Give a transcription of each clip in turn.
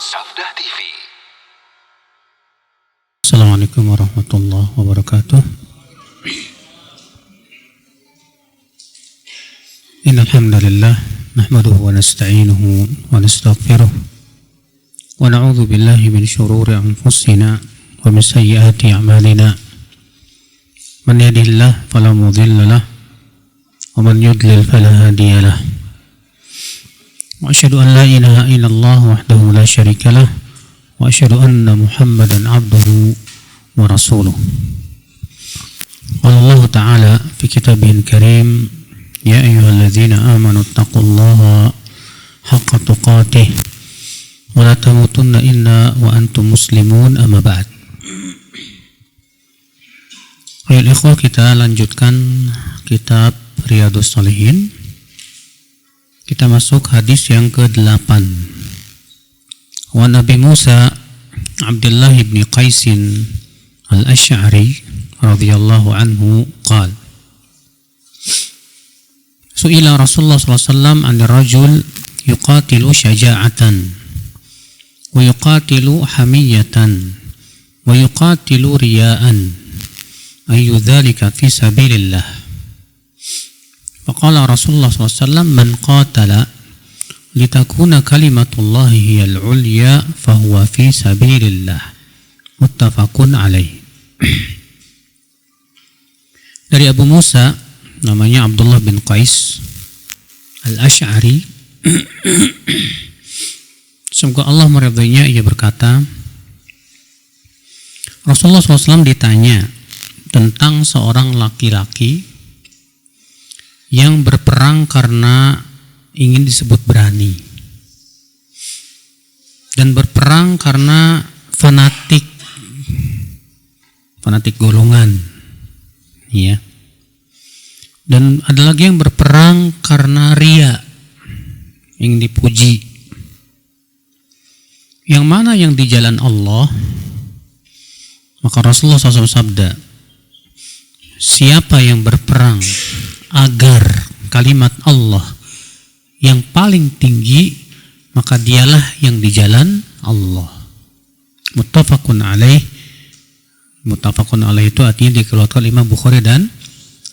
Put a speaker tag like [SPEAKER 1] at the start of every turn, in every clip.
[SPEAKER 1] Sabda TV.
[SPEAKER 2] Assalamualaikum warahmatullahi wabarakatuh. Innal hamdalillah nahmaduhu wa nasta'inuhu wa nastaghfiruh wa na'udzu billahi min shururi anfusina wa min sayyiati a'malina. Man yahdihillahu fala mudilla lahu wa man yudlil fala hadiya lahu. Wa asyhadu an la ilaha illallah wahdahu la syarika lahu wa asyhadu anna Muhammadan abduhu wa rasuluh. Qala Allah Ta'ala fi kitabihil karim, ya ayyuhalladzina amanu taqullaha haqqa tuqatih wa la tamutunna illa wa antum muslimun, amma ba'd. Ayo ikhwah, kita lanjutkan kitab Riyadhus Shalihin. Kita masuk hadis yang ke-8. Wa Nabi Musa Abdullah ibn Qais al-Asy'ari radhiyallahu anhu qala, su'ila Rasulullah sallallahu alaihi wasallam 'an rajul yuqatilu syaja'atan wa yuqatilu hamiyatan wa yuqatilu riya'an ayu dzalika fi sabilillah. Faqala Rasulullah SAW, man qatala litakuna kalimatullahi hiyal ulya fahuwa fi sabilillah. Muttafaqun alaih. Dari Abu Musa, namanya Abdullah bin Qais al-Asy'ari, semoga Allah meridainya, ia berkata, Rasulullah SAW ditanya tentang seorang laki-laki yang berperang karena ingin disebut berani dan berperang karena fanatik golongan, ya. Dan ada lagi yang berperang karena ria, ingin dipuji. Yang mana yang di jalan Allah? Maka Rasulullah SAW sabda, siapa yang berperang agar kalimat Allah yang paling tinggi, maka dialah yang di jalan Allah. Muttafaqun alaih. Muttafaqun alaih itu artinya dikeluarkan Imam Bukhari dan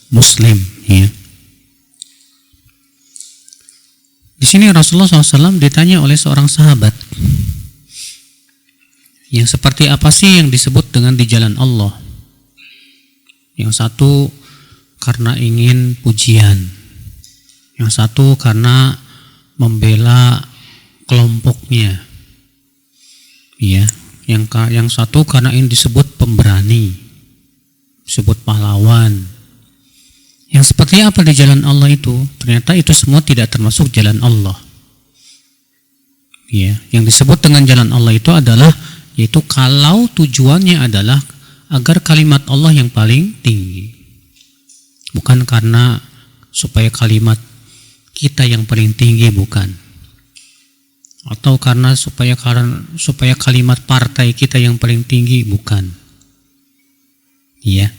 [SPEAKER 2] Muslim, ya. Di sini Rasulullah SAW ditanya oleh seorang sahabat, yang seperti apa sih yang disebut dengan di jalan Allah? Yang satu karena ingin pujian, yang satu karena membela kelompoknya, ya. Yang satu karena ingin disebut pemberani, disebut pahlawan. Yang seperti apa di jalan Allah itu? Ternyata itu semua tidak termasuk jalan Allah, ya. Yang disebut dengan jalan Allah itu adalah, yaitu kalau tujuannya adalah agar kalimat Allah yang paling tinggi, bukan karena supaya kalimat kita yang paling tinggi, bukan, atau karena supaya kalimat partai kita yang paling tinggi, bukan, ya.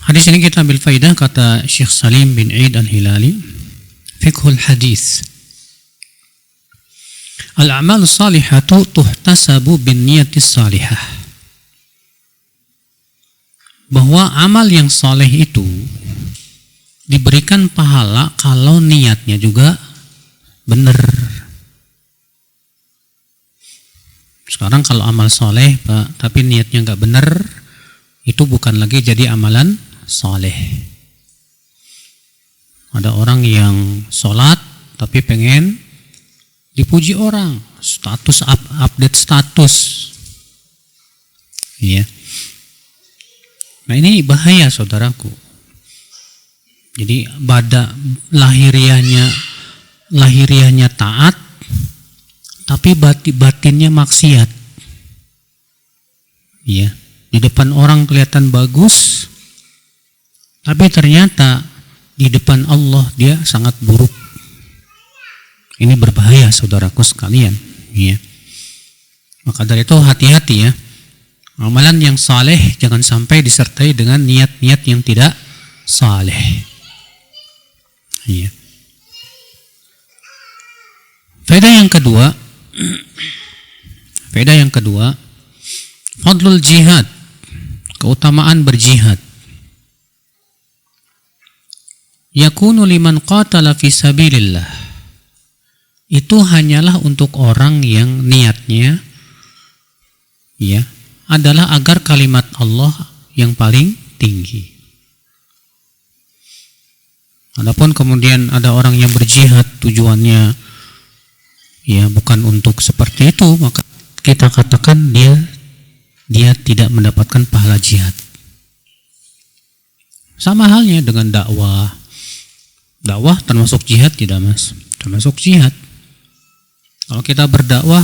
[SPEAKER 2] Hadis ini kita ambil faidah, kata Syekh Salim bin Eid al-Hilali, fiqhul hadis, al-a'mal salihatu tuhtasabu bin niyatis salihah, bahwa amal yang saleh itu diberikan pahala kalau niatnya juga benar. Sekarang kalau amal saleh Pak, tapi niatnya nggak benar, itu bukan lagi jadi amalan saleh. Ada orang yang sholat tapi pengen dipuji orang, status update status, ya. Nah, ini bahaya, saudaraku. Jadi lahiriahnya taat, tapi batinnya maksiat, ya. Di depan orang kelihatan bagus, tapi ternyata di depan Allah dia sangat buruk. Ini berbahaya, saudaraku sekalian, ya. Maka dari itu hati-hati, ya. Amalan yang saleh jangan sampai disertai dengan niat-niat yang tidak saleh. Iya. Faedah yang kedua, Faedah yang kedua, fadlul jihad, keutamaan berjihad. Yakunu liman qatala fi sabilillah. Itu hanyalah untuk orang yang niatnya adalah agar kalimat Allah yang paling tinggi. Adapun kemudian ada orang yang berjihad tujuannya bukan untuk seperti itu, maka kita katakan dia tidak mendapatkan pahala jihad. Sama halnya dengan dakwah. Dakwah termasuk jihad tidak, Mas? Termasuk jihad. Kalau kita berdakwah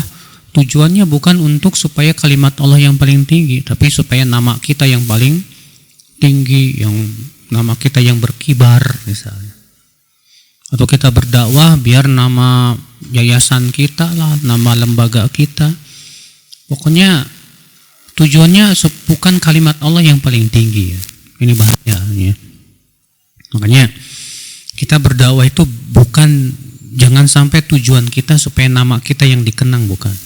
[SPEAKER 2] tujuannya bukan untuk supaya kalimat Allah yang paling tinggi, tapi supaya nama kita yang paling tinggi, yang nama kita yang berkibar misalnya. Atau kita berdakwah biar nama yayasan kita lah, nama lembaga kita. Pokoknya tujuannya bukan kalimat Allah yang paling tinggi ya. Ini bahaya ya. Makanya kita berdakwah itu bukan, jangan sampai tujuan kita supaya nama kita yang dikenang, bukan.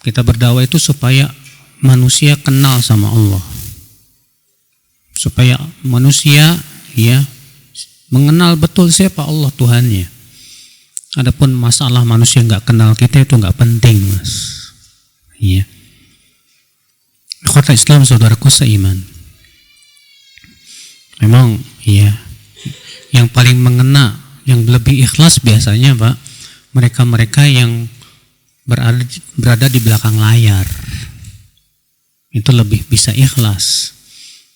[SPEAKER 2] Kita berdakwah itu supaya manusia kenal sama Allah. Supaya manusia mengenal betul siapa Allah Tuhannya. Adapun masalah manusia nggak kenal kita itu nggak penting, Mas. Iya. Kata Islam, saudaraku seiman. Memang yang paling mengena, yang lebih ikhlas biasanya, Pak, mereka-mereka yang berada di belakang layar. Itu lebih bisa ikhlas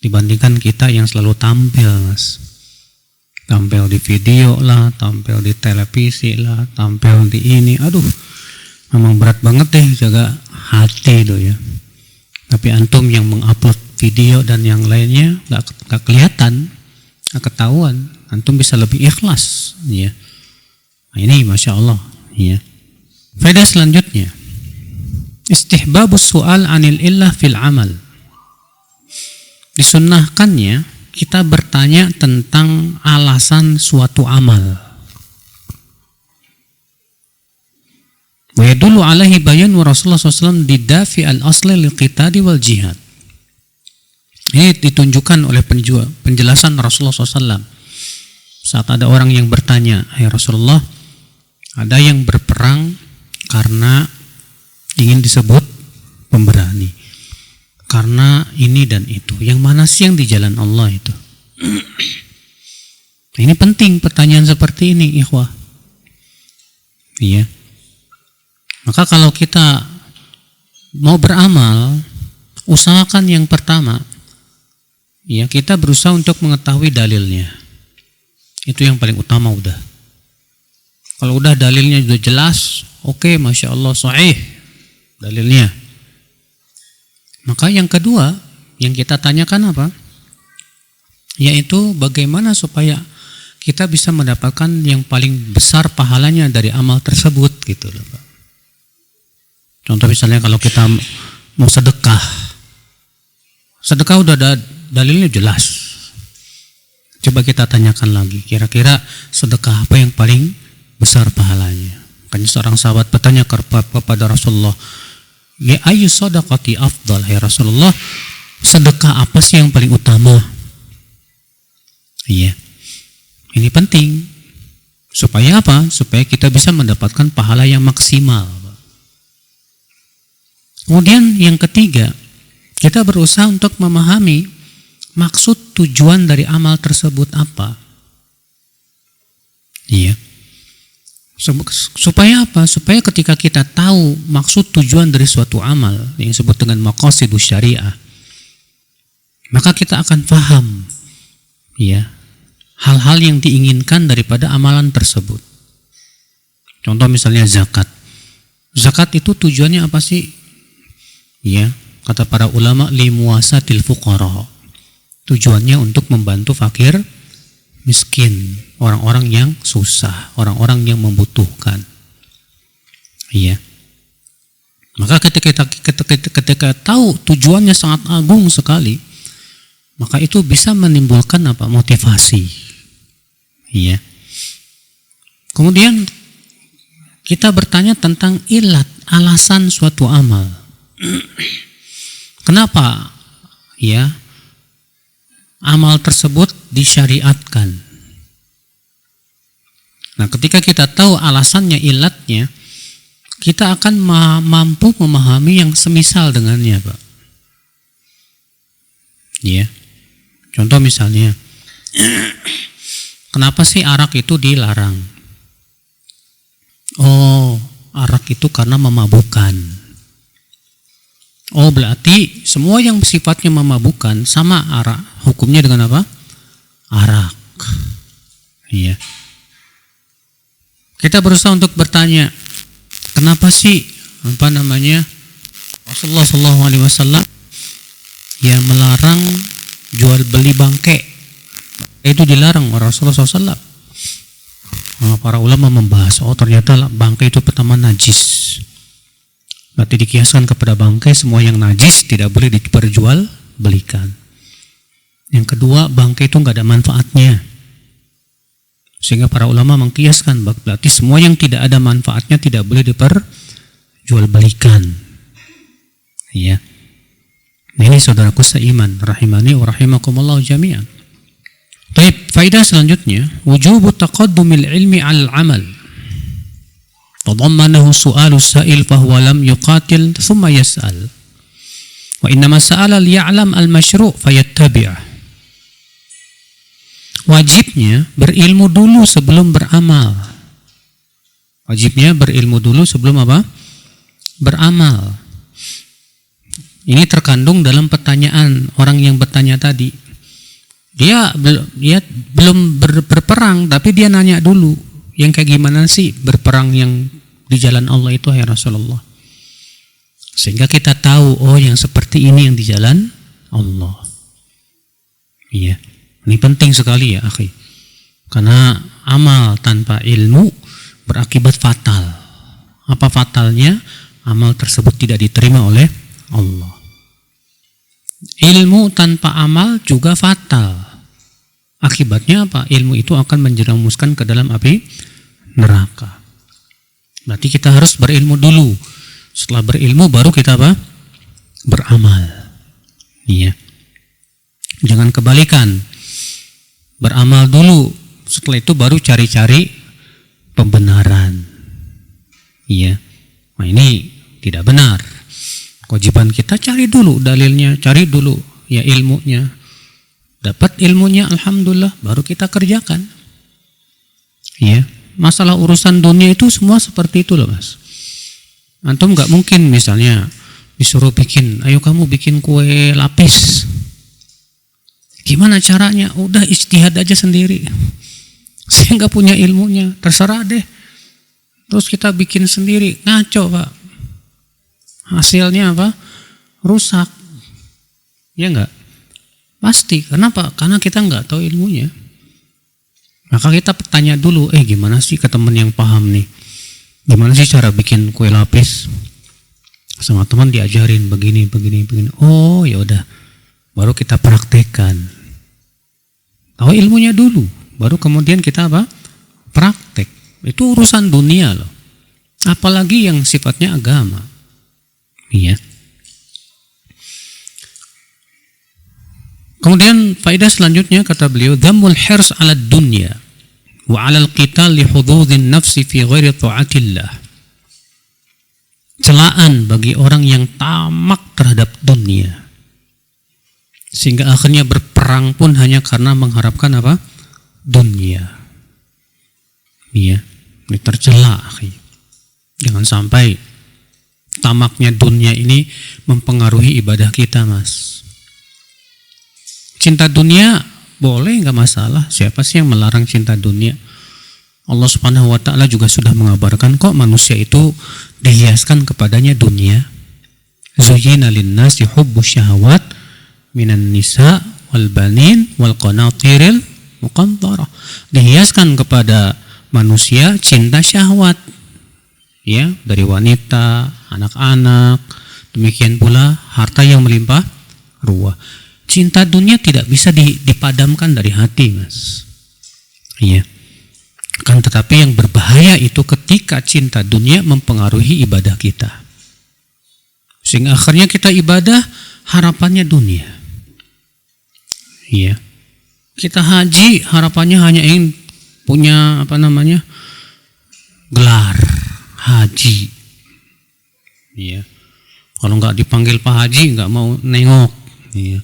[SPEAKER 2] dibandingkan kita yang selalu tampil, Mas. Tampil di video lah, tampil di televisi lah, tampil di ini. Aduh, memang berat banget deh jaga hati itu ya. Tapi antum yang mengupload video dan yang lainnya gak kelihatan, gak ketahuan. Antum bisa lebih ikhlas ya. Nah, ini Masya Allah ya. Faedah selanjutnya, istihbabus su'al anil illah fil amal. Disunnahkannya kita bertanya tentang alasan suatu amal. Wa yadullu alaihi bayan wa Rasulullah SAW didafi al-asli liqitadi wal jihad. Ini ditunjukkan oleh penjelasan Rasulullah SAW. Saat ada orang yang bertanya, "Hai Rasulullah, ada yang berperang karena ingin disebut pemberani, karena ini dan itu. Yang mana sih yang di jalan Allah itu?" Ini penting pertanyaan seperti ini, ikhwah. Iya. Maka kalau kita mau beramal, usahakan yang pertama, kita berusaha untuk mengetahui dalilnya. Itu yang paling utama udah. Kalau udah dalilnya sudah jelas, oke, Masya Allah, sahih dalilnya. Maka yang kedua yang kita tanyakan apa? Yaitu bagaimana supaya kita bisa mendapatkan yang paling besar pahalanya dari amal tersebut gitu loh, Pak. Contoh misalnya kalau kita mau sedekah. Sedekah udah ada dalilnya jelas. Coba kita tanyakan lagi, kira-kira sedekah apa yang paling besar pahalanya? Kan seorang sahabat bertanya kepada Rasulullah, "Ya ayu sadaqati afdal, ya Rasulullah, sedekah apa sih yang paling utama?" Iya. Ini penting. Supaya apa? Supaya kita bisa mendapatkan pahala yang maksimal. Kemudian yang ketiga, kita berusaha untuk memahami maksud tujuan dari amal tersebut apa. Iya. Supaya apa? Supaya ketika kita tahu maksud tujuan dari suatu amal yang disebut dengan maqasidus syariah, maka kita akan paham hal-hal yang diinginkan daripada amalan tersebut. Contoh misalnya zakat. Zakat itu tujuannya apa sih? Kata para ulama, limuasatil fuqara. Tujuannya untuk membantu fakir miskin, orang-orang yang susah, orang-orang yang membutuhkan. Maka ketika tahu tujuannya sangat agung sekali, maka itu bisa menimbulkan apa? Motivasi. Kemudian kita bertanya tentang ilat, alasan suatu amal. Kenapa ya amal tersebut disyariatkan? Nah, ketika kita tahu alasannya, ilatnya, kita akan mampu memahami yang semisal dengannya, Pak. Ya. Contoh misalnya, kenapa sih arak itu dilarang? Oh, arak itu karena memabukkan. Oh, berarti semua yang sifatnya memabukkan sama arak, hukumnya dengan apa? Arak. Iya. Kita berusaha untuk bertanya, kenapa sih Rasulullah SAW yang melarang jual beli bangkai? Itu dilarang oleh Rasulullah SAW. Para ulama membahas, oh ternyata bangkai itu pertama najis. Berarti dikiaskan kepada bangkai, semua yang najis tidak boleh diperjual belikan. Yang kedua, bangkai itu nggak ada manfaatnya. Sehingga para ulama mengkiaskan, berarti semua yang tidak ada manfaatnya tidak boleh diperjual belikan. Ya. Ini saudaraku seiman, rahimani wa rahimakumullah jami'an. Baik, faedah selanjutnya, wujubu taqaddumil ilmi 'alal 'amal. Tadammanahu su'alu sa'il fahuwa lam yuqatil thumma yas'al. Wa innama sa'ala liya'lam al-masyru' fayattabi'. Wajibnya berilmu dulu sebelum beramal. Wajibnya berilmu dulu sebelum apa? Beramal. Ini terkandung dalam pertanyaan orang yang bertanya tadi. Dia belum berperang, tapi dia nanya dulu, yang kayak gimana sih berperang yang di jalan Allah itu, ya Rasulullah. Sehingga kita tahu, oh yang seperti ini yang di jalan Allah. Iya. Ini penting sekali ya, akhi. Karena amal tanpa ilmu berakibat fatal. Apa fatalnya? Amal tersebut tidak diterima oleh Allah. Ilmu tanpa amal juga fatal. Akibatnya apa? Ilmu itu akan menjerumuskan ke dalam api neraka. Berarti kita harus berilmu dulu. Setelah berilmu baru kita apa? Beramal. Iya. Jangan kebalikan. Beramal dulu, setelah itu baru cari-cari pembenaran. Iya. Nah, ini tidak benar. Kewajiban kita cari dulu dalilnya, cari dulu ya ilmunya. Dapat ilmunya, alhamdulillah, baru kita kerjakan. Iya. Masalah urusan dunia itu semua seperti itu loh, Mas. Antum nggak mungkin misalnya disuruh bikin, ayo kamu bikin kue lapis. Gimana caranya? Udah ijtihad aja sendiri. Saya nggak punya ilmunya, terserah deh. Terus kita bikin sendiri, ngaco Pak. Hasilnya apa? Rusak. Ya nggak? Pasti. Kenapa? Karena kita nggak tahu ilmunya. Maka kita tanya dulu, gimana sih ke teman yang paham nih? Gimana sih cara bikin kue lapis? Sama teman diajarin begini. Oh ya udah, baru kita praktekkan. Tahu ilmunya dulu, baru kemudian kita apa? Praktek. Itu urusan dunia loh. Apalagi yang sifatnya agama. Iya. Kemudian faedah selanjutnya kata beliau, dhammul hirs 'ala dunya wa 'ala al-qital li hududin nafsi fi ghairi ta'atillah. Celaan bagi orang yang tamak terhadap dunia, sehingga akhirnya berperang pun hanya karena mengharapkan apa? Dunia. Iya, ini tercela, akhi. Jangan sampai tamaknya dunia ini mempengaruhi ibadah kita, Mas. Cinta dunia boleh, nggak masalah. Siapa sih yang melarang cinta dunia? Allah Subhanahu wa taala juga sudah mengabarkan kok manusia itu dihiaskan kepadanya dunia. Zuyyina lin-nasi hubbus syahawat minan nisa wal banin wal qanatiril muqantarah. Dihiaskan kepada manusia cinta syahwat, ya, dari wanita, anak-anak, demikian pula harta yang melimpah ruah. Cinta dunia tidak bisa dipadamkan dari hati, Mas. Iya. Akan tetapi yang berbahaya itu ketika cinta dunia mempengaruhi ibadah kita. Sehingga akhirnya kita ibadah harapannya dunia. Iya. Kita haji harapannya hanya ingin punya gelar haji. Iya. Kalau nggak dipanggil Pak Haji nggak mau nengok. Iya.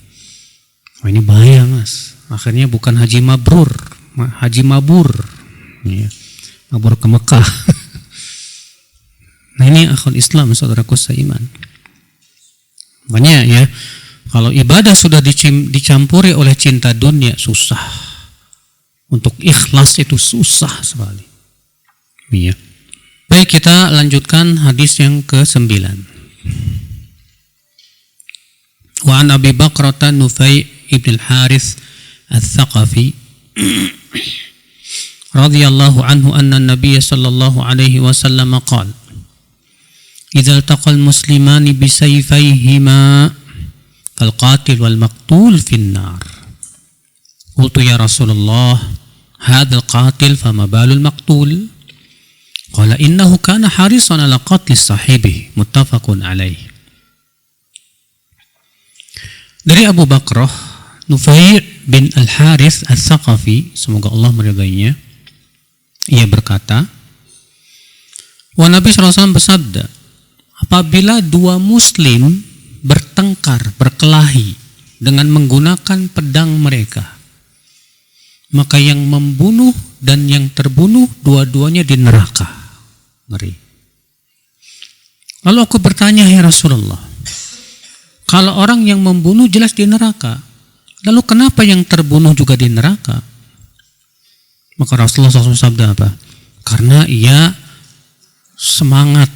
[SPEAKER 2] Oh, ini bahaya mas. Akhirnya bukan haji mabrur, haji mabur. Iya. Mabur ke Mekah. Nah ini akhul Islam saudaraku seiman. Makanya ya, kalau ibadah sudah dicampuri oleh cinta dunia susah. Untuk ikhlas itu susah sekali. Iya. Baik, kita lanjutkan hadis yang ke-9. Wa an Abi Bakrata Nufai ibn al-Harith al-Thaqafi radhiyallahu anhu anna an-nabiy sallallahu alaihi wasallam qala idza iltaqal muslimani bisayfayhima fal-qatil wal-maqtul fin-nar. Qultu ya Rasulullah hadha al-qatil fama balul maqtul? Qala innahu kana harisan ala qatli sahibihi muttafaqun alaih. Dari Abu Bakrah Nufai bin Al-Harith Al-Thaqafi, semoga Allah meridainya, ia berkata, wa Nabi SAW bersabda, apabila dua muslim bertengkar, berkelahi dengan menggunakan pedang mereka, maka yang membunuh dan yang terbunuh dua-duanya di neraka. Ngeri. Lalu aku bertanya, ya Rasulullah, kalau orang yang membunuh jelas di neraka, lalu kenapa yang terbunuh juga di neraka? Maka Rasulullah SAW sabda apa? Karena ia semangat,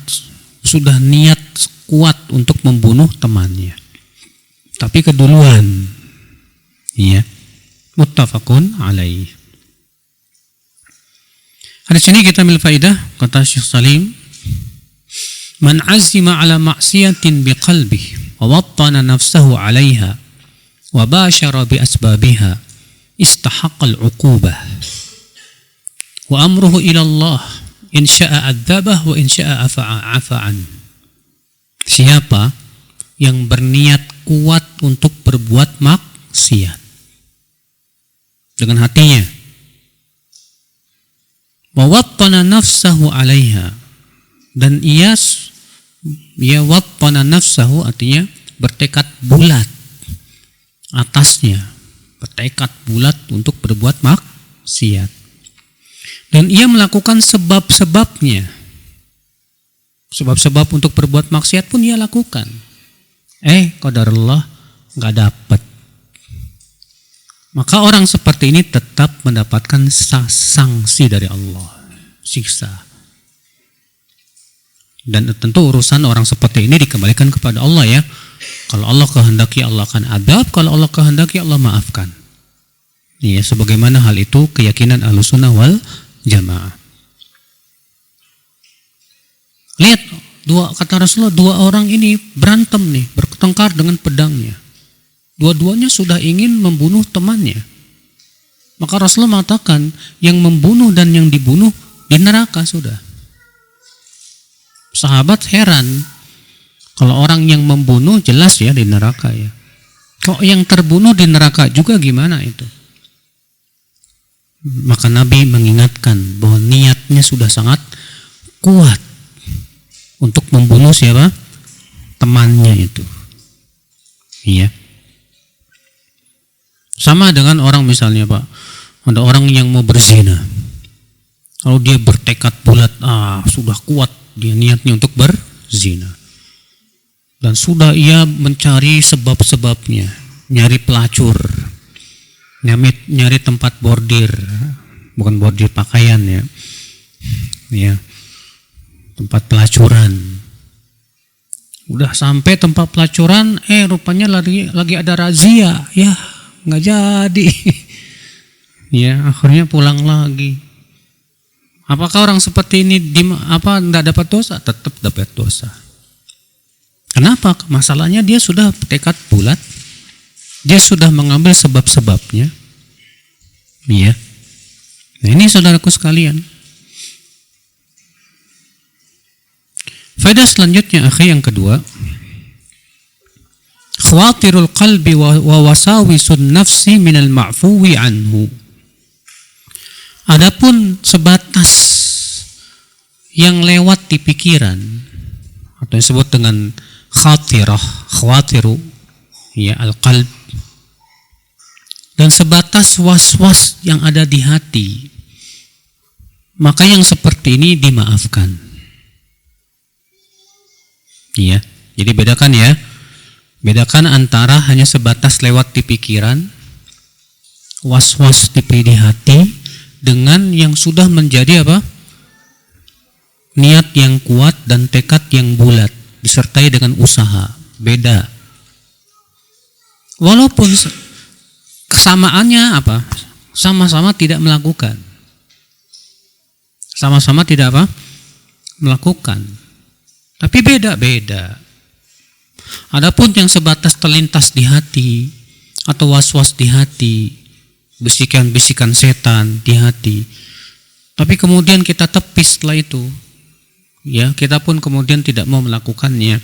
[SPEAKER 2] sudah niat kuat untuk membunuh temannya, tapi keduluan. Iya. Muttafaqun alaih. Hadis ini kita ambil faidah, kata Syekh Salim, man azima ala ma'siyatin biqalbihi wa wattana nafsahu 'alaiha wa bashara bi asbabiha istahaqqa al-'uqubah wa amruhu ila Allah in syaa'a 'adzabah wa in syaa'a afa'an. Siapa yang berniat kuat untuk berbuat maksiat dengan hatinya, wa wattana nafsahu 'alaiha, dan ia wattana nafsahu artinya bertekad bulat atasnya, bertekad bulat untuk berbuat maksiat, dan ia melakukan sebab-sebabnya. Sebab-sebab untuk berbuat maksiat pun ia lakukan. Qadarullah nggak dapat. Maka orang seperti ini tetap mendapatkan sanksi dari Allah, siksa. Dan tentu urusan orang seperti ini dikembalikan kepada Allah ya. Kalau Allah kehendaki Allah akan adab, kalau Allah kehendaki Allah maafkan. Ya, sebagaimana hal itu keyakinan Ahlussunnah wal Jamaah. Lihat, kata Rasulullah, dua orang ini berantem nih, bertengkar dengan pedangnya. Dua-duanya sudah ingin membunuh temannya. Maka Rasulullah mengatakan, yang membunuh dan yang dibunuh di neraka sudah. Sahabat heran, kalau orang yang membunuh jelas ya di neraka ya. Kok yang terbunuh di neraka juga gimana itu? Maka Nabi mengingatkan bahwa niatnya sudah sangat kuat untuk membunuh siapa? Temannya itu. Iya. Sama dengan orang misalnya Pak, ada orang yang mau berzina. Kalau dia bertekad bulat, sudah kuat dia niatnya untuk berzina. Dan sudah ia mencari sebab-sebabnya, nyari pelacur, nyari tempat bordir, bukan bordir pakaian ya. Ya. Tempat pelacuran. Udah sampai tempat pelacuran, rupanya lagi ada razia, ya nggak jadi. Ya, akhirnya pulang lagi. Apakah orang seperti ini nggak dapat dosa? Tetap dapat dosa. Kenapa? Masalahnya dia sudah tekad bulat, dia sudah mengambil sebab-sebabnya. Iya. Nah, ini saudaraku sekalian. Faedah selanjutnya akhi yang kedua, khawatirul qalbi wa wasawisun nafsi minal ma'fuwi anhu. Adapun sebatas yang lewat di pikiran atau yang disebut dengan khawatiru ya al-qalb, dan sebatas was-was yang ada di hati, maka yang seperti ini dimaafkan. Iya, jadi bedakan ya. Bedakan antara hanya sebatas lewat di pikiran, was-was di hati, dengan yang sudah menjadi apa? Niat yang kuat dan tekad yang bulat disertai dengan usaha. Beda. Walaupun kesamaannya apa? Sama-sama tidak melakukan. Sama-sama tidak apa? Melakukan. Tapi beda-beda. Adapun yang sebatas terlintas di hati atau was-was di hati, bisikan-bisikan setan di hati, tapi kemudian kita tepis setelah itu, ya kita pun kemudian tidak mau melakukannya,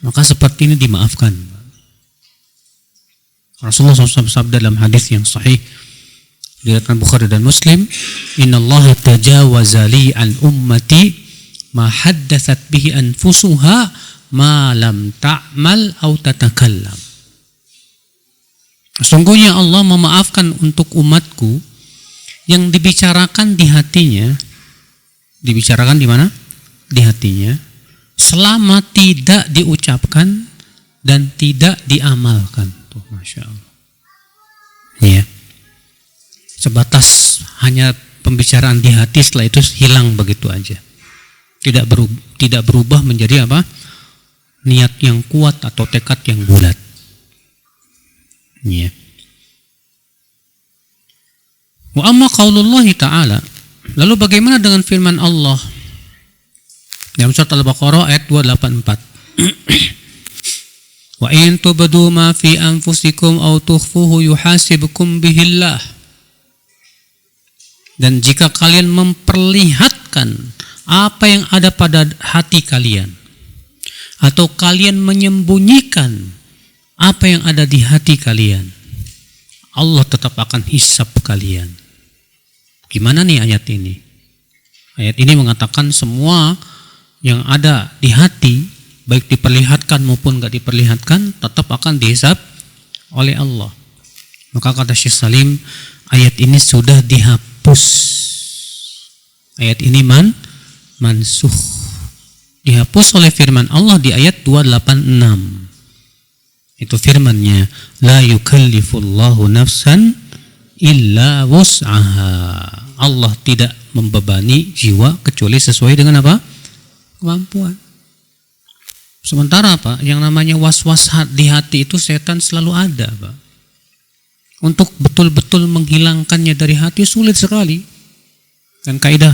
[SPEAKER 2] maka seperti ini dimaafkan. Rasulullah SAW bersabda dalam hadis yang sahih diriwayatkan Bukhari dan Muslim, innallaha tajawaza li an ummati ma haddatsat bihi anfusuha ma lam ta'mal au tatakallam. Sesungguhnya Allah memaafkan untuk umatku yang dibicarakan di hatinya. Dibicarakan di mana? Di hatinya, selama tidak diucapkan dan tidak diamalkan. Tuh, Masya Allah. Ya. Sebatas hanya pembicaraan di hati, setelah itu hilang begitu aja. Tidak berubah menjadi apa? Niat yang kuat atau tekad yang bulat. Ya. Wa amma qaulullahi ta'ala, lalu bagaimana dengan firman Allah dalam surat Al-Baqarah ayat 284? Wa in tubdu ma fi anfusikum aw tukhfuhu yuhasibukum bihillah. Dan jika kalian memperlihatkan apa yang ada pada hati kalian, atau kalian menyembunyikan apa yang ada di hati kalian, Allah tetap akan hisab kalian. Gimana nih ayat ini? Ayat ini mengatakan semua yang ada di hati, baik diperlihatkan maupun gak diperlihatkan, tetap akan dihisab oleh Allah. Maka kata Syekh Salim, ayat ini sudah dihapus. Ayat ini mansuh, dihapus oleh firman Allah di ayat 286. Itu firman-Nya, la yukallifullahu nafsan illa wus'aha. Allah tidak membebani jiwa kecuali sesuai dengan apa? Kemampuan. Sementara apa? Yang namanya was-was di hati itu setan selalu ada, Pak. Untuk betul-betul menghilangkannya dari hati sulit sekali. Dan kaidah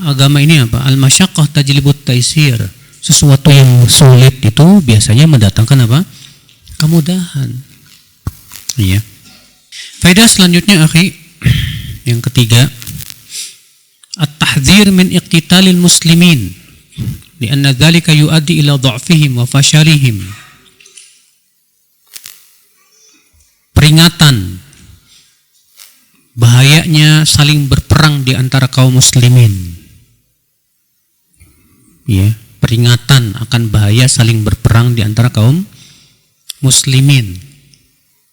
[SPEAKER 2] agama ini apa? Al-masyaqqah tajlibut taisir. Sesuatu yang sulit itu biasanya mendatangkan apa? Kemudahan. Iya. Faedah selanjutnya akhi, yang ketiga, at-tahdzir min iqtitalil muslimin lianna dzalika yuaddi ila dha'fihim wa fashalihim. Peringatan bahayanya saling berperang di antara kaum muslimin. Ya, peringatan akan bahaya saling berperang di antara kaum muslimin.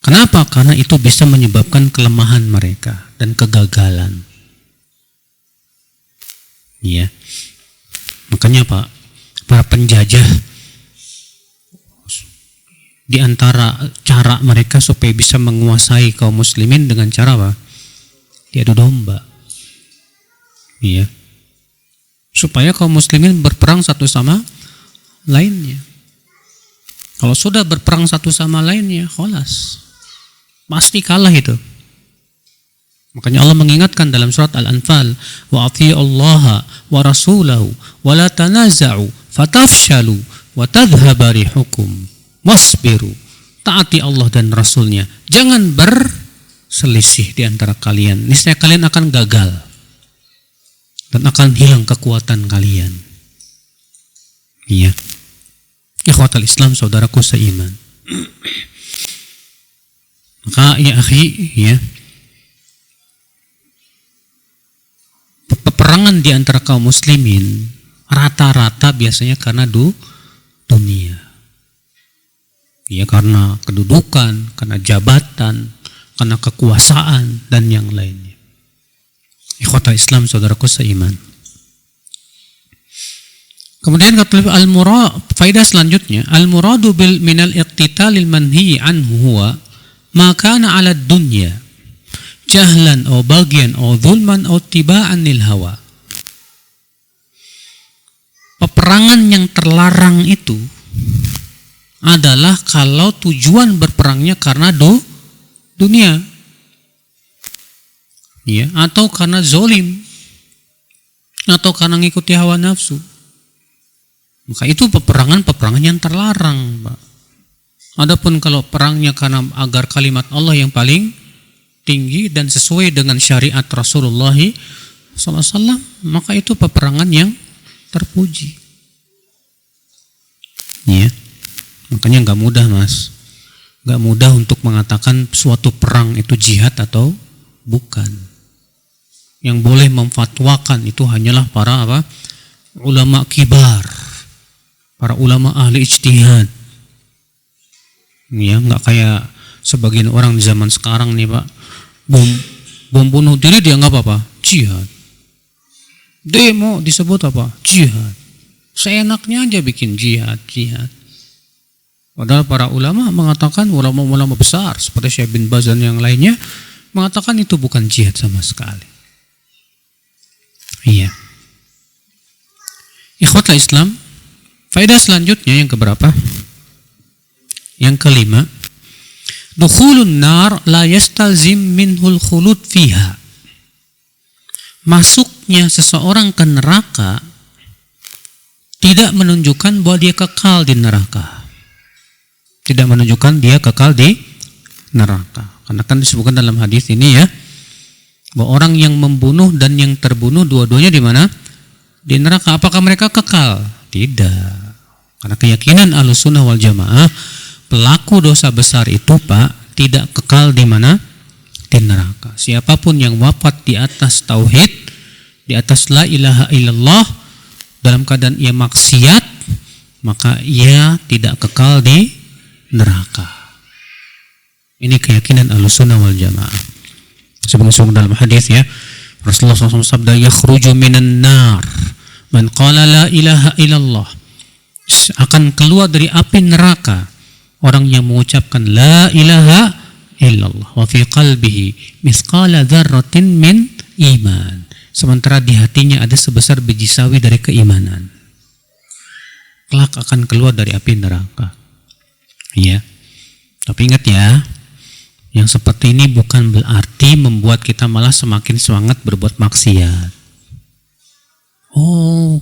[SPEAKER 2] Kenapa? Karena itu bisa menyebabkan kelemahan mereka dan kegagalan. Ya. Makanya Pak, para penjajah di antara cara mereka supaya bisa menguasai kaum muslimin dengan cara apa? Diadu domba. Iya. Supaya kaum muslimin berperang satu sama lainnya. Kalau sudah berperang satu sama lainnya, khalas. Pasti kalah itu. Makanya Allah mengingatkan dalam surat Al-Anfal, wa athi'ullaha wa rasulahu wa la tanaza'u fatafshalu wa tadhhaba rihukum wasbiru. Taati Allah dan Rasulnya. Jangan selisih di antara kalian, niscaya kalian akan gagal dan akan hilang kekuatan kalian. Iya. Ikhwatal Islam, saudaraku seiman. Maka ya akhi, ya, peperangan di antara kaum muslimin rata-rata biasanya karena dunia. Ya, karena kedudukan, karena jabatan, karena kekuasaan dan yang lainnya. Ikhwatal Islam, saudaraku seiman. Kemudian kata faedah selanjutnya, al-muradu bil minal iqtitalil manhi anhu huwa ma kana 'ala dunya jahlan aw bagian aw zulman aw tiba'an lil hawa. Peperangan yang terlarang itu adalah kalau tujuan berperangnya karena dunia, ya, atau karena zolim, atau karena ngikuti hawa nafsu. Maka itu peperangan yang terlarang, Pak. Adapun kalau perangnya karena agar kalimat Allah yang paling tinggi dan sesuai dengan syariat Rasulullah SAW, maka itu peperangan yang terpuji. Ya, makanya nggak mudah, Mas. Nggak mudah untuk mengatakan suatu perang itu jihad atau bukan. Yang boleh memfatwakan itu hanyalah para ulama kibar, para ulama ahli ijtihad. Ya, nggak kayak sebagian orang di zaman sekarang nih, Pak. Bom bunuh diri dianggap apa? Jihad. Demo disebut apa? Jihad. Seenaknya aja bikin jihad. Padahal para ulama mengatakan, ulama-ulama besar seperti Syekh bin Baz dan yang lainnya mengatakan itu bukan jihad sama sekali. Iya. Ikhwatul Islam, faedah selanjutnya yang keberapa? Yang kelima, dukhulun nar la yastalzim minhul khulud fiha. Masuknya seseorang ke neraka tidak menunjukkan bahwa dia kekal di neraka. Tidak menunjukkan dia kekal di neraka. Karena kan disebutkan dalam hadis ini, ya, bahwa orang yang membunuh dan yang terbunuh dua-duanya di mana? Di neraka. Apakah mereka kekal? Tidak. Karena keyakinan Ahlussunnah wal Jamaah, pelaku dosa besar itu, Pak, tidak kekal di mana? Di neraka. Siapapun yang wafat di atas tauhid, di atas la ilaha illallah, dalam keadaan ia maksiat, maka ia tidak kekal di neraka. Ini keyakinan Ahlussunnah wal Jamaah. Sebagaimana dalam hadis, ya, Rasulullah SAW sabda, yakhruju minan nar man qala la ilaha illallah. Akan keluar dari api neraka orang yang mengucapkan la ilaha illallah wa fi qalbihi mithqala dzarratin min iman. Sementara di hatinya ada sebesar biji sawi dari keimanan. Kelak akan keluar dari api neraka. Ya. Tapi ingat, ya, yang seperti ini bukan berarti membuat kita malah semakin semangat berbuat maksiat. Oh,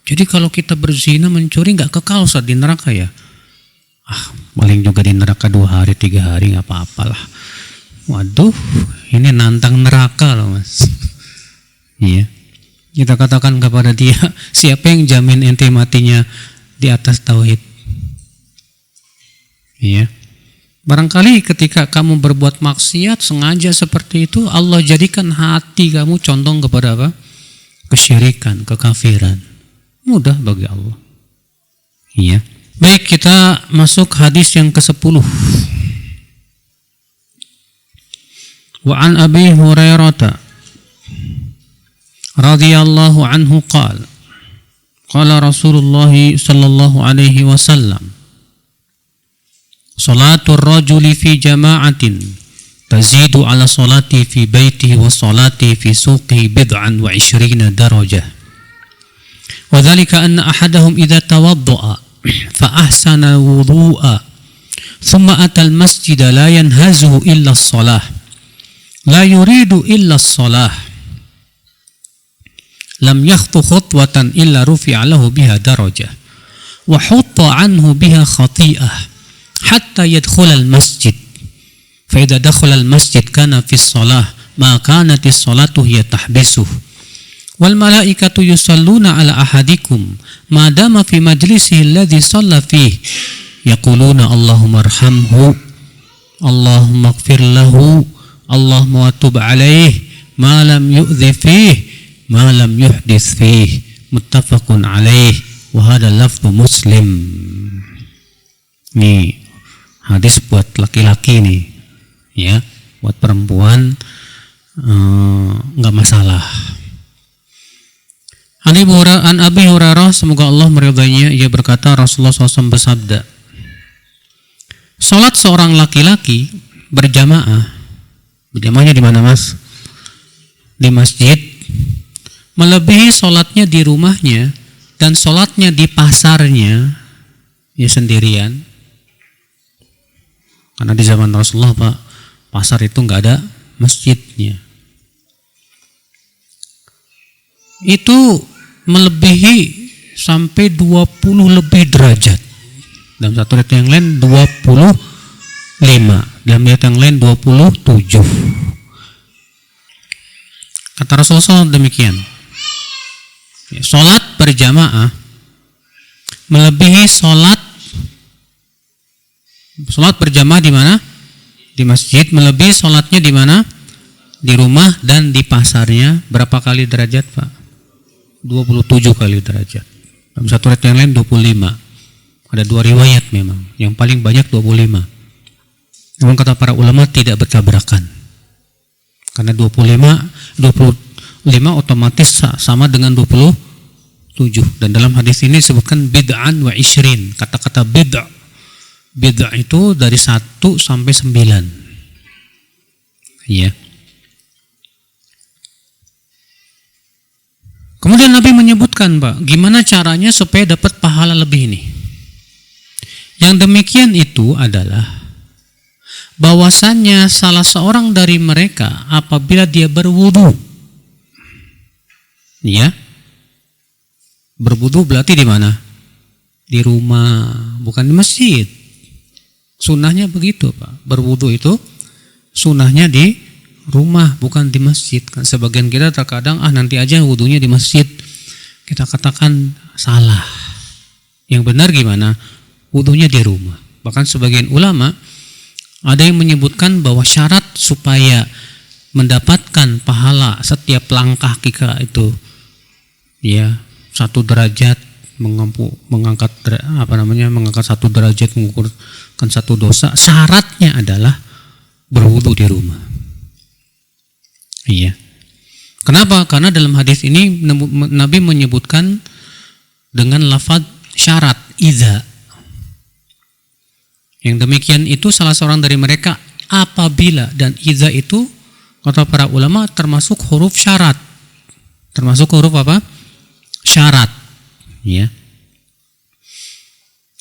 [SPEAKER 2] jadi kalau kita berzina, mencuri, nggak kekal saat di neraka, ya? Paling juga di neraka 2 hari 3 hari nggak apa-apalah. Waduh, ini nantang neraka loh, Mas. Iya. Kita katakan kepada dia, siapa yang jamin ente matinya di atas tauhid? Iya. Barangkali ketika kamu berbuat maksiat sengaja seperti itu, Allah jadikan hati kamu condong kepada apa? Kesyirikan, kekafiran. Mudah bagi Allah. Iya. Baik, kita masuk hadis yang ke-10. Wa an Abi Hurairah radhiyallahu anhu qala qala Rasulullah sallallahu alaihi wasallam, salatul rajuli fi jama'atin tazidu ala salati fi baitihi wa salati fi suqihi bid'an wa 20 darajah. Wa dhalika anna ahadahum idza tawadda'a fa ahsana wudu'a thumma ata al-masjid la yanhazuhu illa as-salah la yuridu illa as-salah lam yakhtu khutwatan illa rufi'a lahu biha darajah wa hutta anhu biha khati'ah hatta yadkhul al-masjid fa idza dakhala al-masjid kana fi shalah ma kanat as-salatu hiya tahbisuh wal malaikatu yusalluna ala ahadikum ma dama fi majlisihi alladhi shalla fihi yaquluna Allahumma arhamhu Allahumma ighfir lahu Allahumma tub alaihi ma lam yu'dhi fihi ma lam yuhdits fihi muttafaqun alaihi wa hadha lafdhu Muslim. Nih hadis buat laki-laki nih, ya, buat perempuan nggak masalah. An Abi Hurairah, semoga Allah meridainya, ia berkata Rasulullah SAW bersabda, salat seorang laki-laki berjamaahnya di mana mas? Di masjid, melebihi salatnya di rumahnya dan salatnya di pasarnya, ya sendirian. Karena di zaman Rasulullah Pak, pasar itu nggak ada masjidnya. Itu melebihi sampai 20 lebih derajat. Dalam satu riwayat yang lain 25, dalam riwayat yang lain 27. Kata Rasulullah demikian. Salat berjamaah melebihi salat berjamaah di mana? Di masjid, melebihi salatnya di mana? Di rumah dan di pasarnya berapa kali derajat, Pak? 27 kali derajat. Dalam satu riwayat yang lain 25. Ada dua riwayat memang. Yang paling banyak 25. Namun kata para ulama tidak bertabrakan. Karena 25 otomatis sama dengan 27. Dan dalam hadis ini disebutkan bid'an wa ishrin. Kata-kata bid'ah itu dari 1 sampai 9. Iya. Kemudian Nabi menyebutkan, Pak, gimana caranya supaya dapat pahala lebih ini. Yang demikian itu adalah bahwasannya salah seorang dari mereka apabila dia berwudu, ya, berwudu berarti di mana? Di rumah, bukan di masjid. Sunnahnya begitu, Pak. Berwudu itu sunnahnya di rumah, bukan di masjid. Kan sebagian kita terkadang nanti aja wudunya di masjid. Kita katakan salah. Yang benar gimana? Wudunya di rumah. Bahkan sebagian ulama ada yang menyebutkan bahwa syarat supaya mendapatkan pahala setiap langkah kita itu, ya, 1 derajat mengangkat 1 derajat, mengukurkan 1 dosa, syaratnya adalah berwudu di rumah. Iya. Kenapa? Karena dalam hadis ini Nabi menyebutkan dengan lafaz syarat idza. Yang demikian itu salah seorang dari mereka apabila, dan idza itu kata para ulama termasuk huruf syarat. Termasuk huruf apa? Syarat. Ya.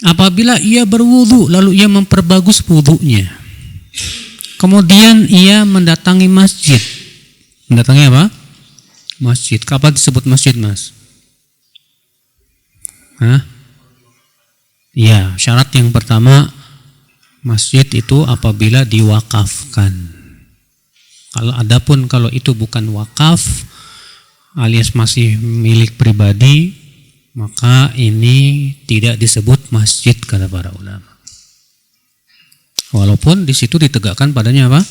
[SPEAKER 2] Apabila ia berwudu lalu ia memperbagus wudunya, kemudian ia mendatangi masjid. Mendatangi apa? Masjid. Kapan disebut masjid, Mas? Ya, syarat yang pertama masjid itu apabila diwakafkan. Kalau itu bukan wakaf alias masih milik pribadi, maka ini tidak disebut masjid kata para ulama. Walaupun di situ ditegakkan padanya apa?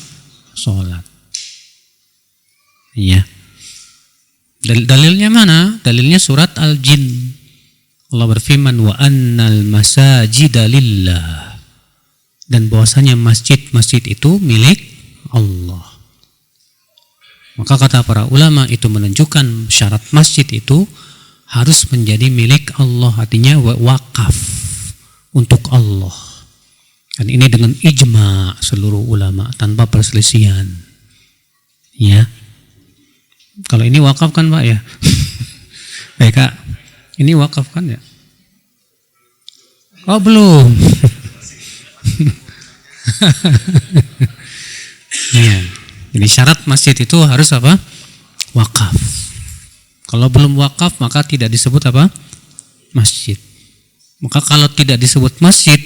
[SPEAKER 2] Salat. Iya. Dalilnya mana? Dalilnya surat Al-Jin. Allah berfirman wa annal masajida lillah. Dan bahwasanya masjid-masjid itu milik Allah. Maka kata para ulama itu menunjukkan syarat masjid itu harus menjadi milik Allah, artinya wakaf untuk Allah. Dan ini dengan ijma seluruh ulama tanpa perselisihan. Ya. Kalau ini wakaf kan, Pak, ya? Baik, Kak. Ini wakaf kan, ya? Oh, belum. Ya. Jadi syarat masjid itu harus apa? Wakaf. Kalau belum wakaf maka tidak disebut apa? Masjid. Maka kalau tidak disebut masjid,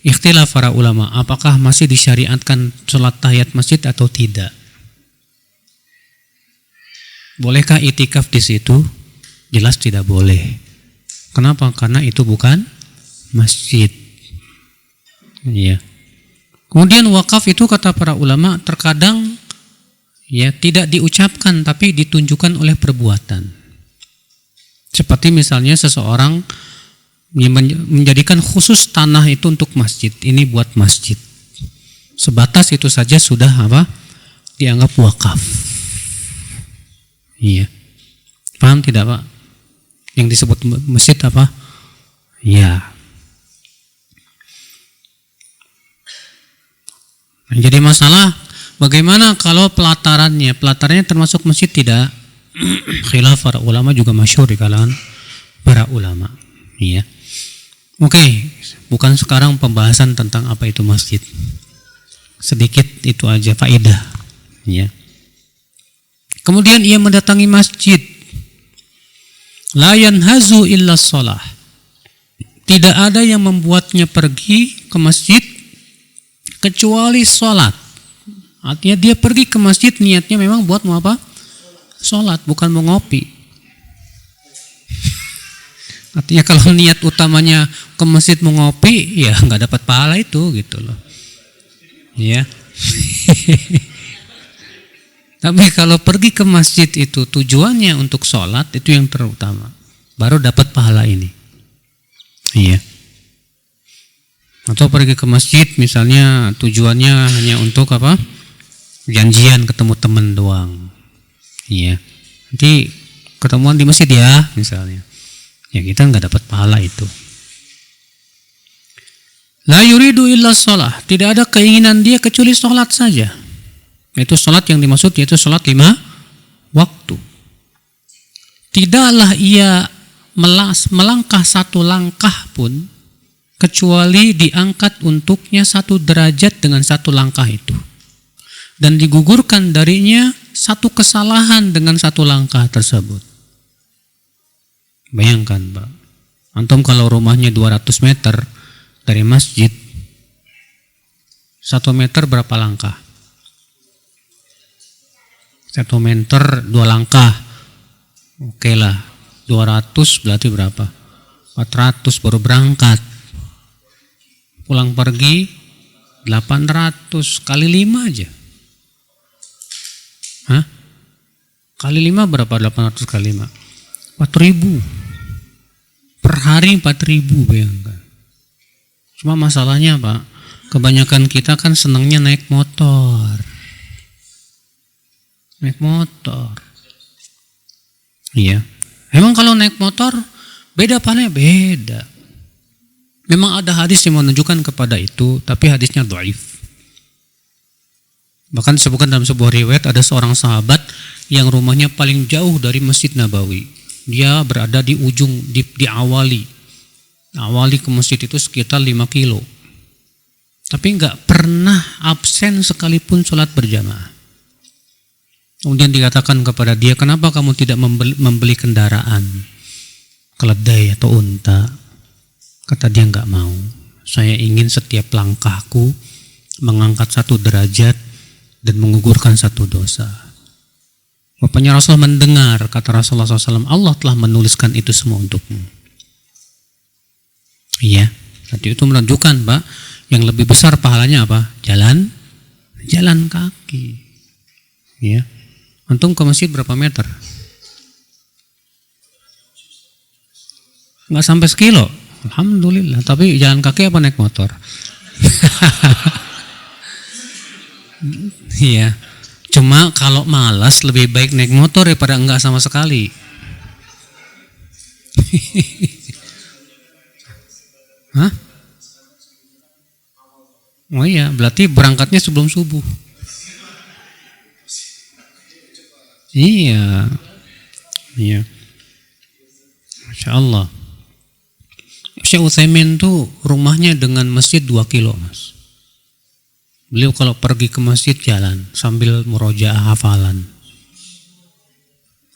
[SPEAKER 2] Ikhtilaf para ulama, apakah masih disyariatkan sholat tahiyat masjid atau tidak? Bolehkah itikaf di situ? Jelas tidak boleh. Kenapa? Karena itu bukan masjid. Ya. Kemudian wakaf itu kata para ulama terkadang ya tidak diucapkan tapi ditunjukkan oleh perbuatan. Seperti misalnya seseorang menjadikan khusus tanah itu untuk masjid. Ini buat masjid. Sebatas itu saja sudah apa? Dianggap wakaf. Iya. Paham tidak, Pak? Yang disebut masjid apa? Ya. Jadi masalah bagaimana kalau pelatarannya termasuk masjid tidak? Khilaf para ulama juga masyhur di kalangan para ulama. Iya. Oke, bukan sekarang pembahasan tentang apa itu masjid. Sedikit itu aja faedah. Ya. Kemudian ia mendatangi masjid. La yanhazu illa shalah. Tidak ada yang membuatnya pergi ke masjid kecuali sholat. Artinya dia pergi ke masjid niatnya memang buat mau apa? Sholat, bukan mau ngopi. Artinya kalau niat utamanya ke masjid mau ngopi, ya nggak dapat pahala itu gitu loh. Ya. Tapi kalau pergi ke masjid itu tujuannya untuk sholat, itu yang terutama. Baru dapat pahala ini. Iya. Atau pergi ke masjid misalnya tujuannya hanya untuk apa? Janjian ketemu teman doang. Iya. Nanti ketemuan di masjid ya misalnya. Ya kita nggak dapat pahala itu. La yuridu illa shalah. Tidak ada keinginan dia kecuali sholat saja. Itu sholat yang dimaksud yaitu sholat 5 waktu. Tidaklah ia melangkah satu langkah pun kecuali diangkat untuknya 1 derajat dengan 1 langkah itu. Dan digugurkan darinya 1 kesalahan dengan 1 langkah tersebut. Bayangkan Pak, antum kalau rumahnya 200 meter dari masjid, 1 meter berapa langkah? 1 meter 2 langkah. Oke lah, 200 berarti berapa? 400 baru berangkat. Pulang pergi 800 kali 5 aja. Hah? Kali 5 berapa 800 kali 5? 4.000. Per hari 4.000 bayangkan. Cuma masalahnya Pak, kebanyakan kita kan senangnya naik motor. Naik motor. Iya. Emang kalau naik motor beda pahalanya? Beda. Memang ada hadis yang menunjukkan kepada itu, tapi hadisnya dhaif. Bahkan disebutkan dalam sebuah riwayat ada seorang sahabat yang rumahnya paling jauh dari Masjid Nabawi. Dia berada di ujung, di awali. Awali ke masjid itu sekitar 5 kilo. Tapi enggak pernah absen sekalipun sholat berjamaah. Kemudian dikatakan kepada dia, kenapa kamu tidak membeli kendaraan? Keledai atau unta? Kata dia, enggak mau. Saya ingin setiap langkahku mengangkat 1 derajat dan mengugurkan 1 dosa. Bapaknya Rasul mendengar, kata Rasulullah SAW, Allah telah menuliskan itu semua untukmu. Iya, tadi itu menunjukkan Pak, yang lebih besar pahalanya apa? Jalan kaki. Iya. Antum ke masjid berapa meter? Enggak sampai sekilo. Alhamdulillah. Tapi jalan kaki apa naik motor? Iya. Cuma kalau malas lebih baik naik motor daripada enggak sama sekali. Hah? Oh iya, berarti berangkatnya sebelum subuh. Iya. Iya. Masya Allah. Syekh Utsaimin tuh rumahnya dengan masjid 2 kilo Mas. Beliau kalau pergi ke masjid jalan sambil murojaah hafalan.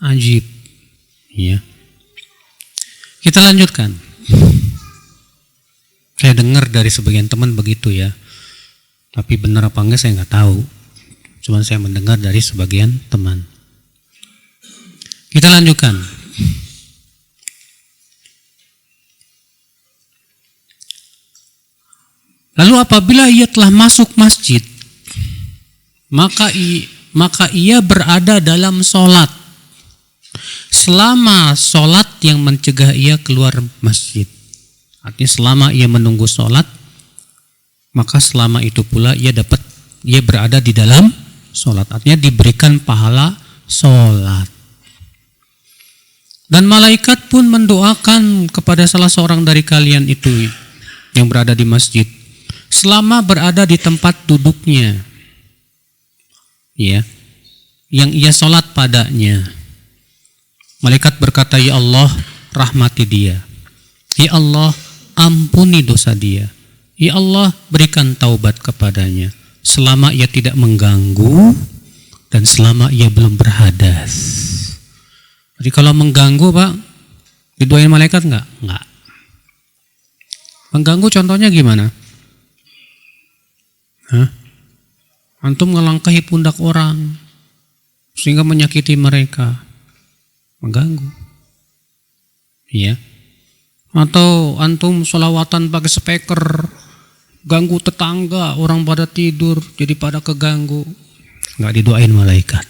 [SPEAKER 2] Ajib. Iya. Kita lanjutkan. Saya dengar dari sebagian teman begitu ya. Tapi benar apa enggak saya nggak tahu. Cuman saya mendengar dari sebagian teman. Kita lanjutkan. Lalu apabila ia telah masuk masjid, maka ia berada dalam sholat selama sholat yang mencegah ia keluar masjid. Artinya selama ia menunggu sholat, maka selama itu pula ia berada di dalam sholat. Artinya diberikan pahala sholat. Dan malaikat pun mendoakan kepada salah seorang dari kalian itu yang berada di masjid selama berada di tempat duduknya, ya, yang ia sholat padanya. Malaikat berkata, ya Allah, rahmati dia. Ya Allah, ampuni dosa dia. Ya Allah, berikan taubat kepadanya selama ia tidak mengganggu dan selama ia belum berhadas. Jadi kalau mengganggu, Pak, didoain malaikat enggak? Enggak. Mengganggu contohnya gimana? Antum ngelangkahi pundak orang sehingga menyakiti mereka, mengganggu, iya. Atau antum sholawatan pakai speaker, ganggu tetangga, orang pada tidur jadi pada keganggu, nggak didoain malaikat.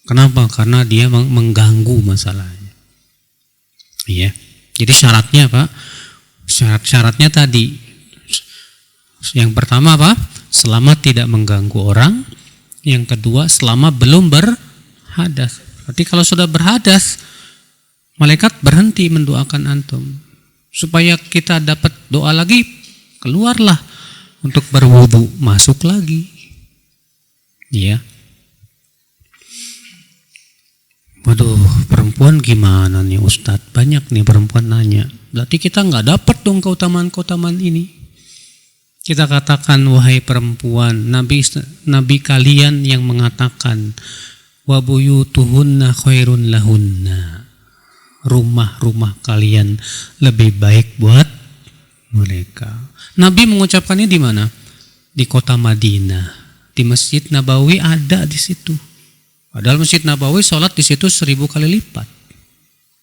[SPEAKER 2] Kenapa? Karena dia mengganggu masalahnya, iya. Jadi syaratnya Pak, syaratnya tadi. Yang pertama apa? Selama tidak mengganggu orang. Yang kedua, selama belum berhadas. Berarti kalau sudah berhadas, malaikat berhenti mendoakan antum. Supaya kita dapat doa lagi, keluarlah untuk berwudu, masuk lagi. Ya. Waduh, perempuan gimana nih Ustadz? Banyak nih perempuan nanya. Berarti kita nggak dapat dong keutamaan-keutamaan ini. Kita katakan, wahai perempuan, Nabi kalian yang mengatakan, wa buyutuhunna khairun lahunna. Rumah-rumah kalian lebih baik buat mereka. Nabi mengucapkannya di mana? Di kota Madinah. Di Masjid Nabawi ada di situ. Padahal Masjid Nabawi sholat di situ 1000 kali lipat.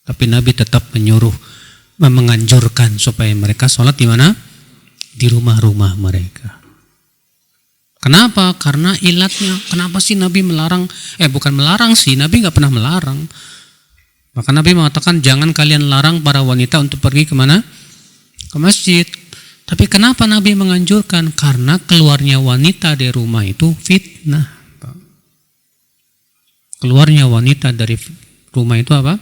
[SPEAKER 2] Tapi Nabi tetap menganjurkan supaya mereka sholat di mana? Di rumah-rumah mereka. Kenapa? Karena ilatnya. Kenapa sih Nabi melarang? Bukan melarang sih, Nabi nggak pernah melarang. Maka Nabi mengatakan jangan kalian larang para wanita untuk pergi kemana? Ke masjid. Tapi kenapa Nabi menganjurkan? Karena keluarnya wanita dari rumah itu fitnah. Keluarnya wanita dari rumah itu apa?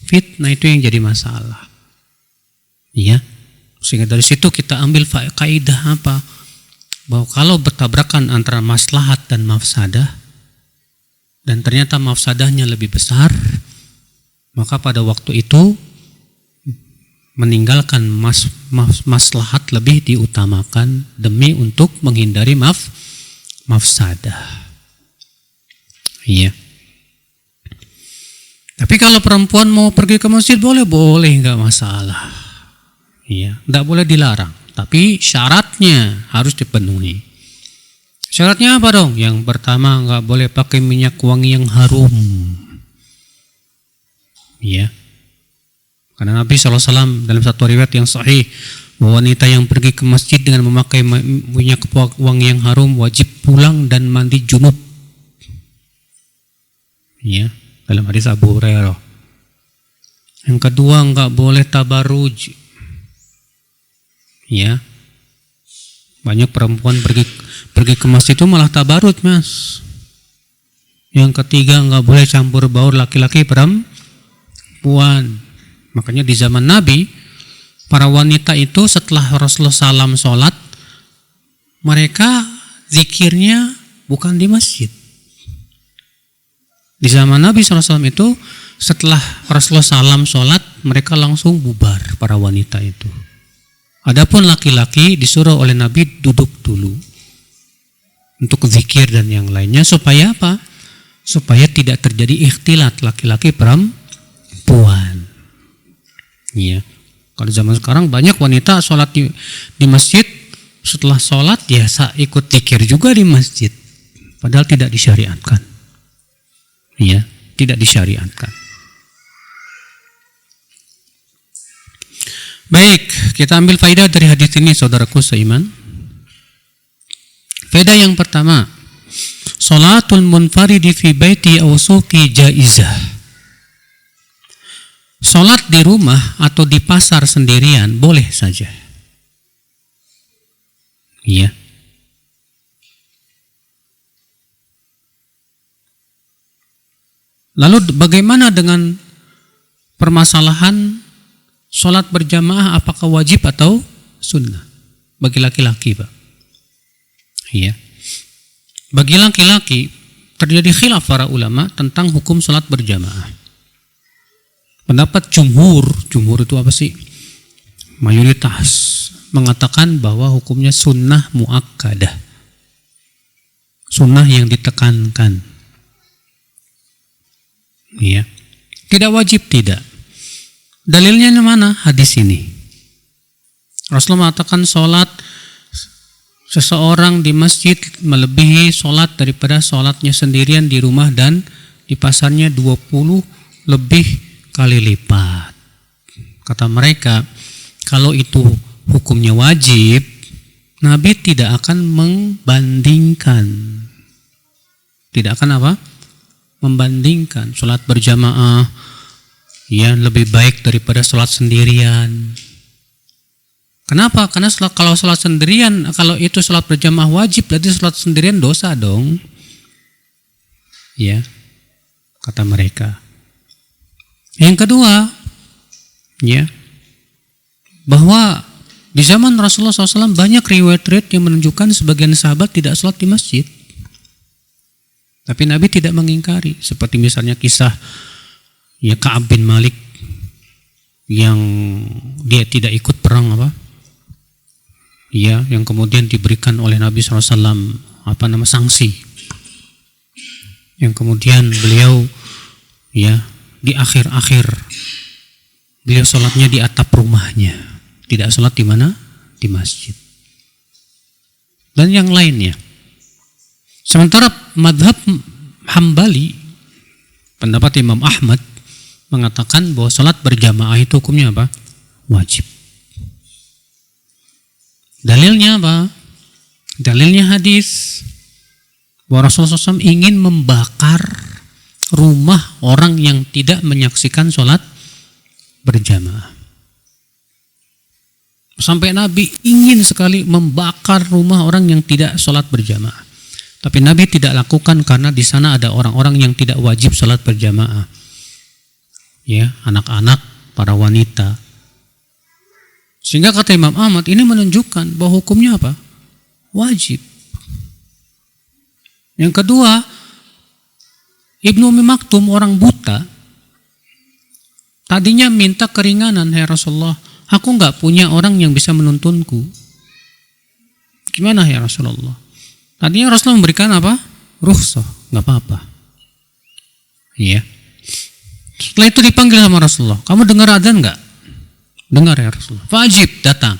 [SPEAKER 2] Fitnah, itu yang jadi masalah. Iya. Sehingga dari situ kita ambil kaidah apa? Bahwa kalau bertabrakan antara maslahat dan mafsadah, dan ternyata mafsadahnya lebih besar, maka pada waktu itu meninggalkan maslahat lebih diutamakan demi untuk menghindari mafsadah. Iya. Tapi kalau perempuan mau pergi ke masjid boleh, nggak masalah. Iya, tidak boleh dilarang, tapi syaratnya harus dipenuhi. Syaratnya apa dong? Yang pertama, nggak boleh pakai minyak wangi yang harum. Iya, karena Nabi SAW dalam satu riwayat yang sahih, wanita yang pergi ke masjid dengan memakai minyak wangi yang harum wajib pulang dan mandi junub. Iya, dalam hadis Abu Hurairah. Yang kedua, nggak boleh tabaruj. Ya, banyak perempuan pergi ke masjid itu malah tabarut, Mas. Yang ketiga, nggak boleh campur baur laki-laki perempuan. Makanya di zaman Nabi, para wanita itu setelah Rasulullah SAW sholat, mereka zikirnya bukan di masjid. Di zaman Nabi SAW itu, setelah Rasulullah SAW sholat, mereka langsung bubar para wanita itu. Adapun laki-laki disuruh oleh Nabi duduk dulu untuk zikir dan yang lainnya, supaya apa? Supaya tidak terjadi ikhtilat laki-laki perempuan. Iya. Kalau zaman sekarang banyak wanita sholat di masjid, setelah sholat ya ikut zikir juga di masjid, padahal tidak disyariatkan. Ya, tidak disyariatkan. Baik, kita ambil faedah dari hadis ini, saudaraku seiman. Faedah yang pertama, sholatul munfaridi fi baiti aw suqi jaizah. Sholat di rumah atau di pasar sendirian boleh saja. Iya. Lalu bagaimana dengan permasalahan sholat berjamaah, apakah wajib atau sunnah? Bagi laki-laki, Pak. Iya. Bagi laki-laki terjadi khilaf para ulama tentang hukum sholat berjamaah. Pendapat jumhur itu apa sih? Mayoritas mengatakan bahwa hukumnya sunnah muakkadah, sunnah yang ditekankan. Ya, tidak wajib, tidak. Dalilnya mana? Hadis ini. Rasulullah mengatakan sholat seseorang di masjid melebihi sholat daripada sholatnya sendirian di rumah dan di pasarnya 20 lebih kali lipat. Kata mereka, kalau itu hukumnya wajib, Nabi tidak akan membandingkan. Tidak akan apa? Membandingkan sholat berjamaah yang lebih baik daripada sholat sendirian. Kenapa? Karena kalau sholat sendirian, kalau itu sholat berjamaah wajib, berarti sholat sendirian dosa dong. Ya, kata mereka. Yang kedua, ya, bahwa di zaman Rasulullah SAW banyak riwayat-riwayat yang menunjukkan sebagian sahabat tidak sholat di masjid. Tapi Nabi tidak mengingkari, seperti misalnya kisah ya Ka'ab bin Malik yang dia tidak ikut perang ya, yang kemudian diberikan oleh Nabi SAW sanksi, yang kemudian beliau ya di akhir-akhir beliau sholatnya di atap rumahnya, tidak sholat di mana? Di masjid. Dan yang lainnya. Sementara madhab Hambali, pendapat Imam Ahmad, mengatakan bahwa sholat berjamaah itu hukumnya apa? Wajib. Dalilnya apa? Dalilnya hadis bahwa Rasulullah SAW ingin membakar rumah orang yang tidak menyaksikan sholat berjamaah. Sampai Nabi ingin sekali membakar rumah orang yang tidak sholat berjamaah. Tapi Nabi tidak lakukan karena di sana ada orang-orang yang tidak wajib sholat berjamaah. Ya, anak-anak, para wanita. Sehingga kata Imam Ahmad, ini menunjukkan bahwa hukumnya apa? Wajib. Yang kedua, Ibnu Ummi Maktum, orang buta, tadinya minta keringanan, "Hai Rasulullah, aku nggak punya orang yang bisa menuntunku. Gimana ya Rasulullah?" Tadinya Rasulullah memberikan apa? Rukhsah, nggak apa-apa. Iya. Setelah itu dipanggil sama Rasulullah, "Kamu dengar adzan nggak?" "Dengar ya Rasulullah." "Wajib datang."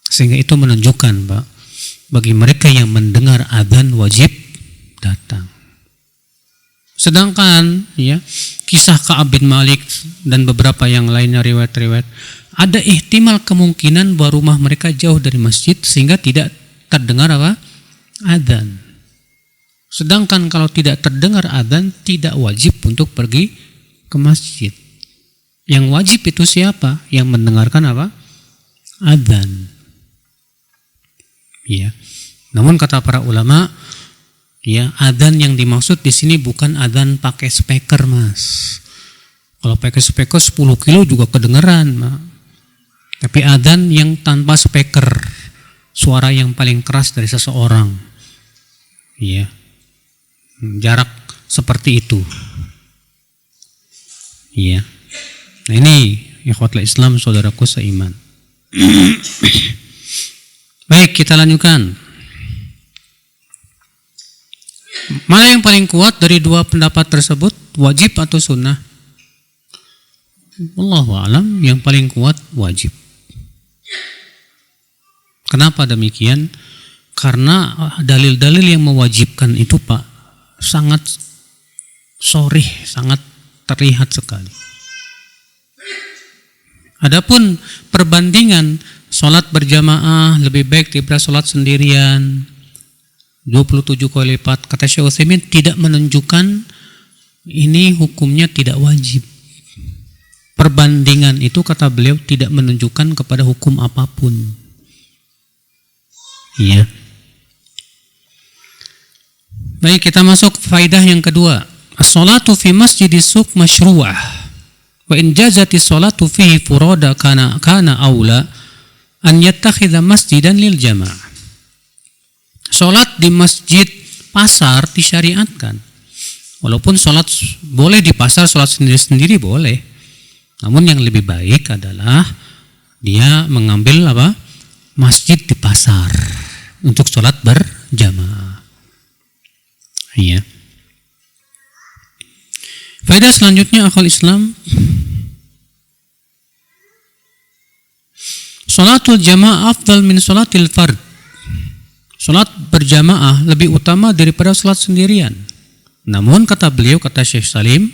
[SPEAKER 2] Sehingga itu menunjukkan, Pak, bagi mereka yang mendengar adzan wajib datang. Sedangkan ya kisah Ka'ab bin Malik dan beberapa yang lainnya riwayat-riwayat, ada ihtimal kemungkinan bahwa rumah mereka jauh dari masjid sehingga tidak terdengar apa? Adzan. Sedangkan kalau tidak terdengar adzan, tidak wajib untuk pergi ke masjid. Yang wajib itu siapa? Yang mendengarkan apa? Adzan. Ya. Namun kata para ulama, ya, adzan yang dimaksud di sini bukan adzan pakai speaker, Mas. Kalau pakai speaker 10 kilo juga kedengeran, Mas. Tapi adzan yang tanpa speaker, suara yang paling keras dari seseorang. Ya. Jarak seperti itu. Ya. Nah, ini ikhwatul Islam, saudaraku seiman. Baik, kita lanjutkan. Mana yang paling kuat dari dua pendapat tersebut? Wajib atau sunnah? Wallahu a'lam, yang paling kuat wajib. Kenapa demikian? Karena dalil-dalil yang mewajibkan itu Pak sangat sorih, sangat terlihat sekali. Adapun perbandingan sholat berjamaah lebih baik daripada sholat sendirian 27 kali lipat, kata Syekh Utsaimin tidak menunjukkan ini hukumnya tidak wajib. Perbandingan itu kata beliau tidak menunjukkan kepada hukum apapun. Iya. Baik, kita masuk faidah yang kedua. As-salatu fi masjidis suq masyru'ah. Wa in jazati salatu fihi furada kana aula an yattakhidha masjidan lil jamaah. Salat di masjid pasar disyariatkan. Walaupun salat boleh di pasar, salat sendiri-sendiri boleh. Namun yang lebih baik adalah dia mengambil masjid di pasar untuk salat berjamaah. Iya. Faedah selanjutnya akal Islam. Salatul jamaah afdal min salatil fard. Salat berjamaah lebih utama daripada salat sendirian. Namun kata beliau, kata Syekh Salim,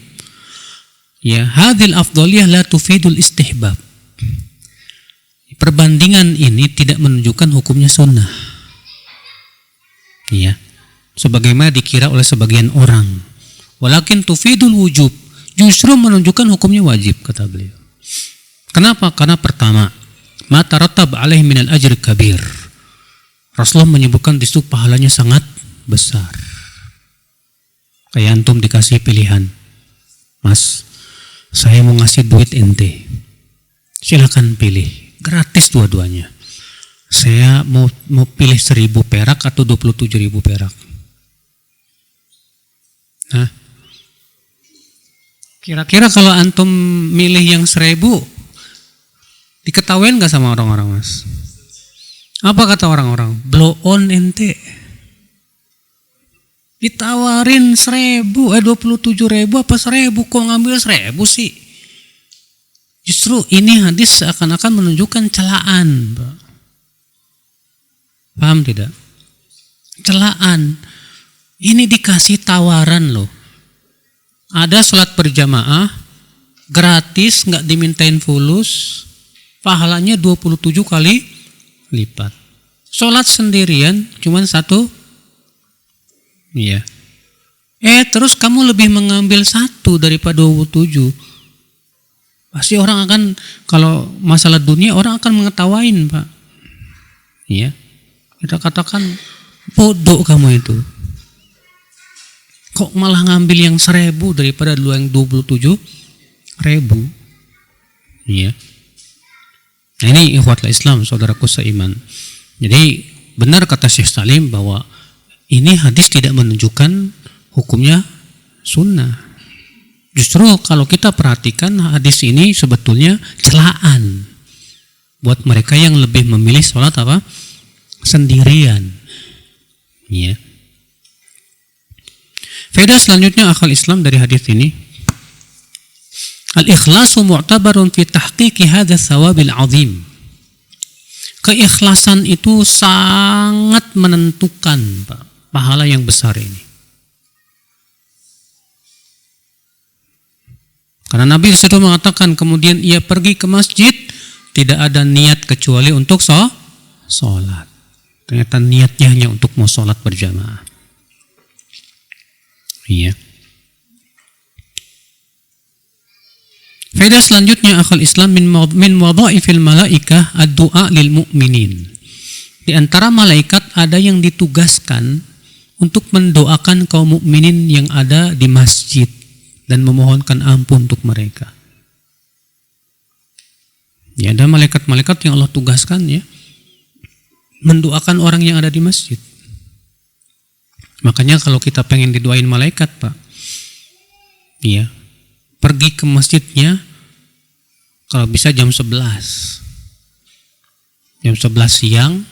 [SPEAKER 2] ya hadhil afdaliyah la tufidul istihbab. Perbandingan ini tidak menunjukkan hukumnya sunnah. Iya. Sebagaimana dikira oleh sebagian orang. Walakin tufidul wujub, justru menunjukkan hukumnya wajib, kata beliau. Kenapa? Karena pertama, ma tarattab alaihi minal ajr kabir. Rasulullah menyebutkan di situ pahalanya sangat besar. Kayak antum dikasih pilihan, Mas, saya mau ngasih duit ente, silakan pilih, gratis dua-duanya. Saya mau pilih 1.000 perak atau 27.000 perak. Nah, kira-kira kalau antum milih yang 1.000, diketawain nggak sama orang-orang, Mas? Apa kata orang-orang? Blow on ente. Ditawarin 27.000 apa 1.000, kok ngambil 1.000 sih? Justru ini hadis seakan-akan menunjukkan celaan, Pak. Paham tidak? Celaan. Ini dikasih tawaran loh. Ada sholat berjamaah, gratis, nggak dimintain fulus, pahalanya 27 kali lipat. Sholat sendirian cuma 1. Iya. Terus kamu lebih mengambil 1 daripada 27. Pasti orang akan, kalau masalah dunia orang akan mengetawain, Pak. Iya. Kita katakan bodoh kamu itu. Kok malah ngambil yang 1.000 daripada dulu yang 27.000? Iya. Nah, ini ikhwatul Islam, saudaraku seiman. Jadi benar kata Syekh Salim bahwa ini hadis tidak menunjukkan hukumnya sunnah. Justru kalau kita perhatikan hadis ini sebetulnya celaan buat mereka yang lebih memilih sholat sendirian. Iya. Faedah selanjutnya akal Islam dari hadis ini, al-ikhlasu mu'tabarun fi tahqiqi hadha thawabil azim. Keikhlasan itu sangat menentukan, Pak, pahala yang besar ini. Karena Nabi sudah mengatakan, kemudian ia pergi ke masjid, tidak ada niat kecuali untuk sholat. Ternyata niatnya hanya untuk mau sholat berjamaah. Iya. Faedah selanjutnya akal Islam min wadhaifil malaikah ad-du'a lil mu'minin. Di antara malaikat ada yang ditugaskan untuk mendoakan kaum mukminin yang ada di masjid dan memohonkan ampun untuk mereka. Ya, ada malaikat-malaikat yang Allah tugaskan ya mendoakan orang yang ada di masjid. Makanya kalau kita pengen didoain malaikat, Pak, iya, pergi ke masjidnya kalau bisa jam 11. Jam 11 siang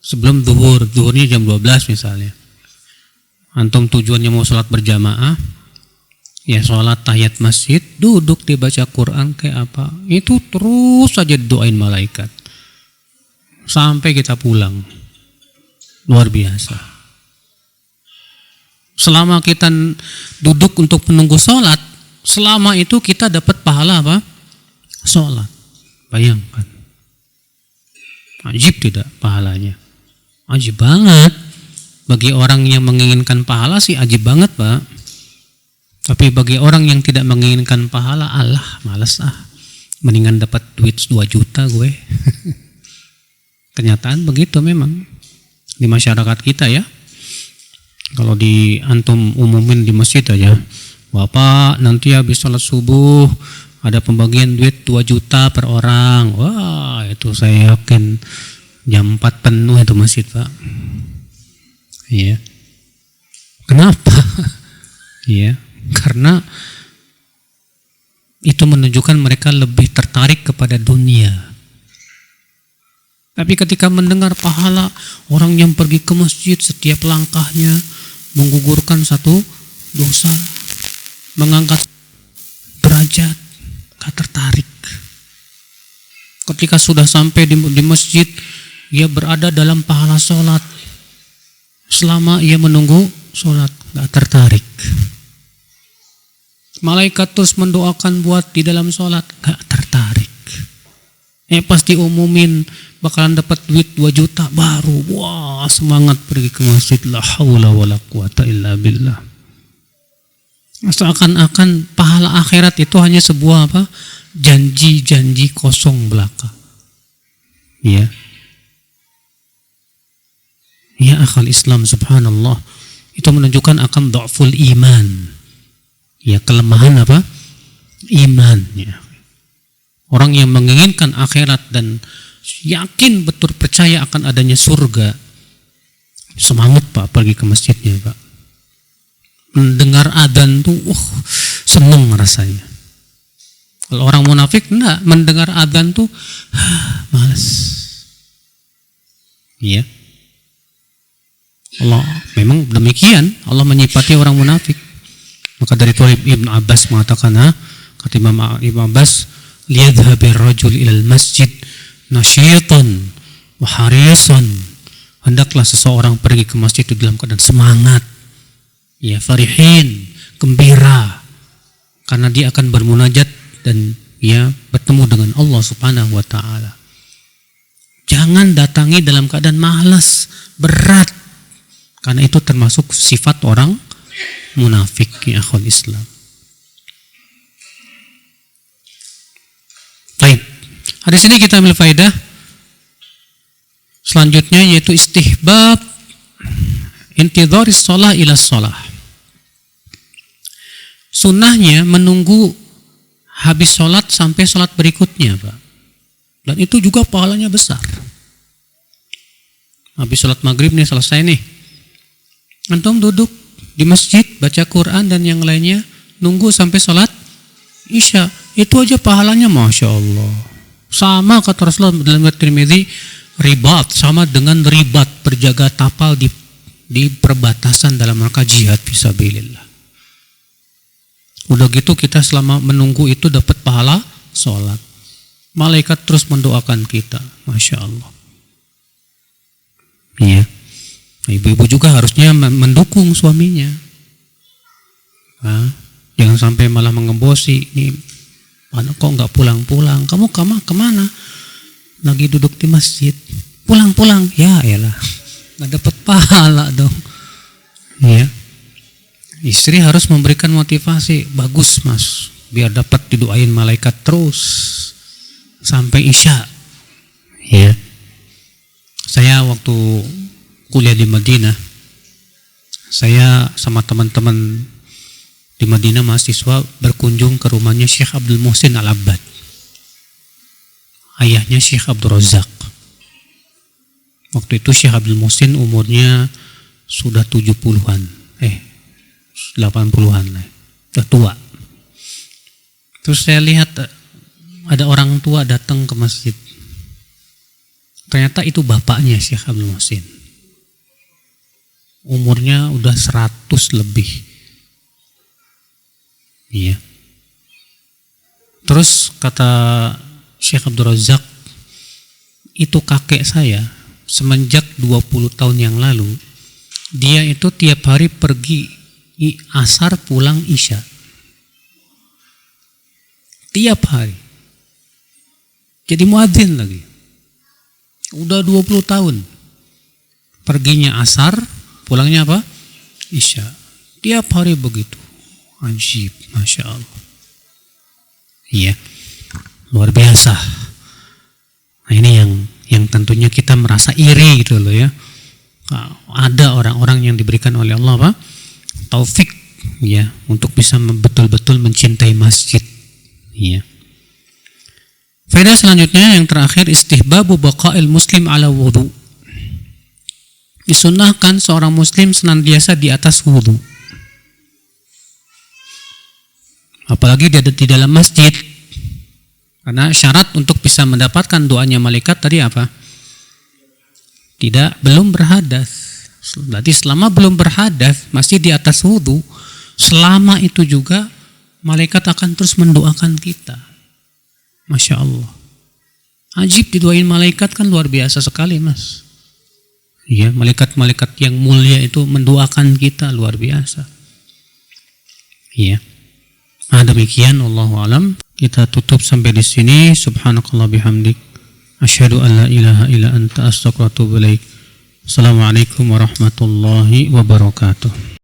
[SPEAKER 2] sebelum zuhurnya jam 12 misalnya. Antum tujuannya mau sholat berjamaah, Ya sholat tahiyat masjid, duduk dibaca Quran kayak apa, itu terus saja doain malaikat sampai kita pulang. Luar biasa. Selama kita duduk untuk menunggu sholat, selama itu kita dapat pahala apa? Sholat. Bayangkan. Ajib tidak pahalanya? Ajib banget. Bagi orang yang menginginkan pahala sih ajib banget, Pak. Tapi bagi orang yang tidak menginginkan pahala, Allah malas mendingan dapat duit 2 juta gue. Kenyataan begitu memang di masyarakat kita ya. Kalau di antum umumin di masjid aja, Bapak nanti habis sholat subuh ada pembagian duit 2 juta per orang. Wah, itu saya yakin jam 4 penuh itu masjid, Pak. Iya. Kenapa? Iya. Karena itu menunjukkan mereka lebih tertarik kepada dunia. Tapi ketika mendengar pahala orang yang pergi ke masjid setiap langkahnya menggugurkan satu dosa, mengangkat derajat, gak tertarik. Ketika sudah sampai di masjid, ia berada dalam pahala sholat. Selama ia menunggu sholat, gak tertarik. Malaikat terus mendoakan buat di dalam sholat, gak tertarik. Pas diumumin bakalan dapat duit 2 juta baru, wah semangat pergi ke masjid. La haula wala quwata illa billah. Seakan-akan pahala akhirat itu hanya sebuah apa? Janji-janji kosong belaka. Ya. Ya akhal Islam, subhanallah. Itu menunjukkan akan dha'ful iman. Ya, kelemahan apa? Iman. Ya. Orang yang menginginkan akhirat dan yakin betul percaya akan adanya surga, semangat Pak pergi ke masjidnya, Pak. Mendengar adzan tuh seneng rasanya. Kalau orang munafik enggak, mendengar adzan tuh malas. Iya. Allah memang demikian, Allah menyifati orang munafik. Maka dari itu Ibn Abbas mengatakan, kata Imam Abbas, liyadhhabir rajul ilal masjid nasyitan wa harisan. Hendaklah seseorang pergi ke masjid itu dalam keadaan semangat, ya, farihin, gembira, karena dia akan bermunajat dan ya bertemu dengan Allah Subhanahu wa taala. Jangan datangi dalam keadaan malas, berat, karena itu termasuk sifat orang munafik, ya akhwal Islam. Baik. Hadis ini kita ambil faedah selanjutnya, yaitu istihbab intidharis shalah ila shalah. Sunnahnya menunggu habis sholat sampai sholat berikutnya, Pak. Dan itu juga pahalanya besar. Habis sholat maghrib nih, selesai nih, antum duduk di masjid, baca Quran dan yang lainnya, nunggu sampai sholat Isya. Itu aja pahalanya Masya Allah. Sama kata Rasulullah dalam riwayat Tirmidzi, ribat, sama dengan ribat, berjaga tapal di perbatasan dalam rangka jihad fisabilillah. Udah gitu kita selama menunggu itu dapat pahala sholat. Malaikat terus mendoakan kita. Masya Allah. Iya. Ibu-ibu juga harusnya mendukung suaminya. Jangan sampai malah mengembosi. Ini mana kok nggak pulang-pulang? Kamu kemana? Lagi duduk di masjid. Pulang-pulang. Ya elah, nggak dapat pahala dong. Ya. Istri harus memberikan motivasi. Bagus mas, biar dapat didoain malaikat terus sampai Isya. Ya. Saya waktu kuliah di Madinah, saya sama teman-teman di Madinah mahasiswa berkunjung ke rumahnya Syekh Abdul Muhsin Al-Abbad, ayahnya Syekh Abdul Razak. Waktu itu Syekh Abdul Muhsin umurnya sudah 70-an, 80-an lah, udah tua. Terus saya lihat ada orang tua datang ke masjid. Ternyata itu bapaknya Syekh Abdul Muhsin. Umurnya udah 100 lebih. Iya. Terus kata Syekh Abdul Razak, itu kakek saya semenjak 20 tahun yang lalu, dia itu tiap hari pergi asar pulang isya. Tiap hari. Jadi muadzin lagi. Udah 20 tahun. Perginya asar, pulangnya apa? Isya. Tiap hari begitu. Ajib, Masya Allah. Iya, luar biasa. Nah, ini yang tentunya kita merasa iri gitu loh ya. Ada orang-orang yang diberikan oleh Allah apa? Taufik ya, untuk bisa betul-betul mencintai masjid. Iya. Faedah selanjutnya yang terakhir, istihbabu baqa'il muslim ala wudu. Disunnahkan seorang muslim senantiasa di atas wudu. Apalagi dia di dalam masjid. Karena syarat untuk bisa mendapatkan doanya malaikat tadi apa? Belum berhadas. Berarti selama belum berhadas, masih di atas wudu, selama itu juga malaikat akan terus mendoakan kita. Masya Allah. Ajib, didoain malaikat kan luar biasa sekali, Mas. Iya, malaikat-malaikat yang mulia itu mendoakan kita luar biasa. Iya. Nah, demikian wallahu alam. Kita tutup sampai di sini. Subhanakallah bihamdik. Asyhadu an la ilaha illa anta astaghfiruka wa atubu ilaik. Assalamualaikum warahmatullahi wabarakatuh.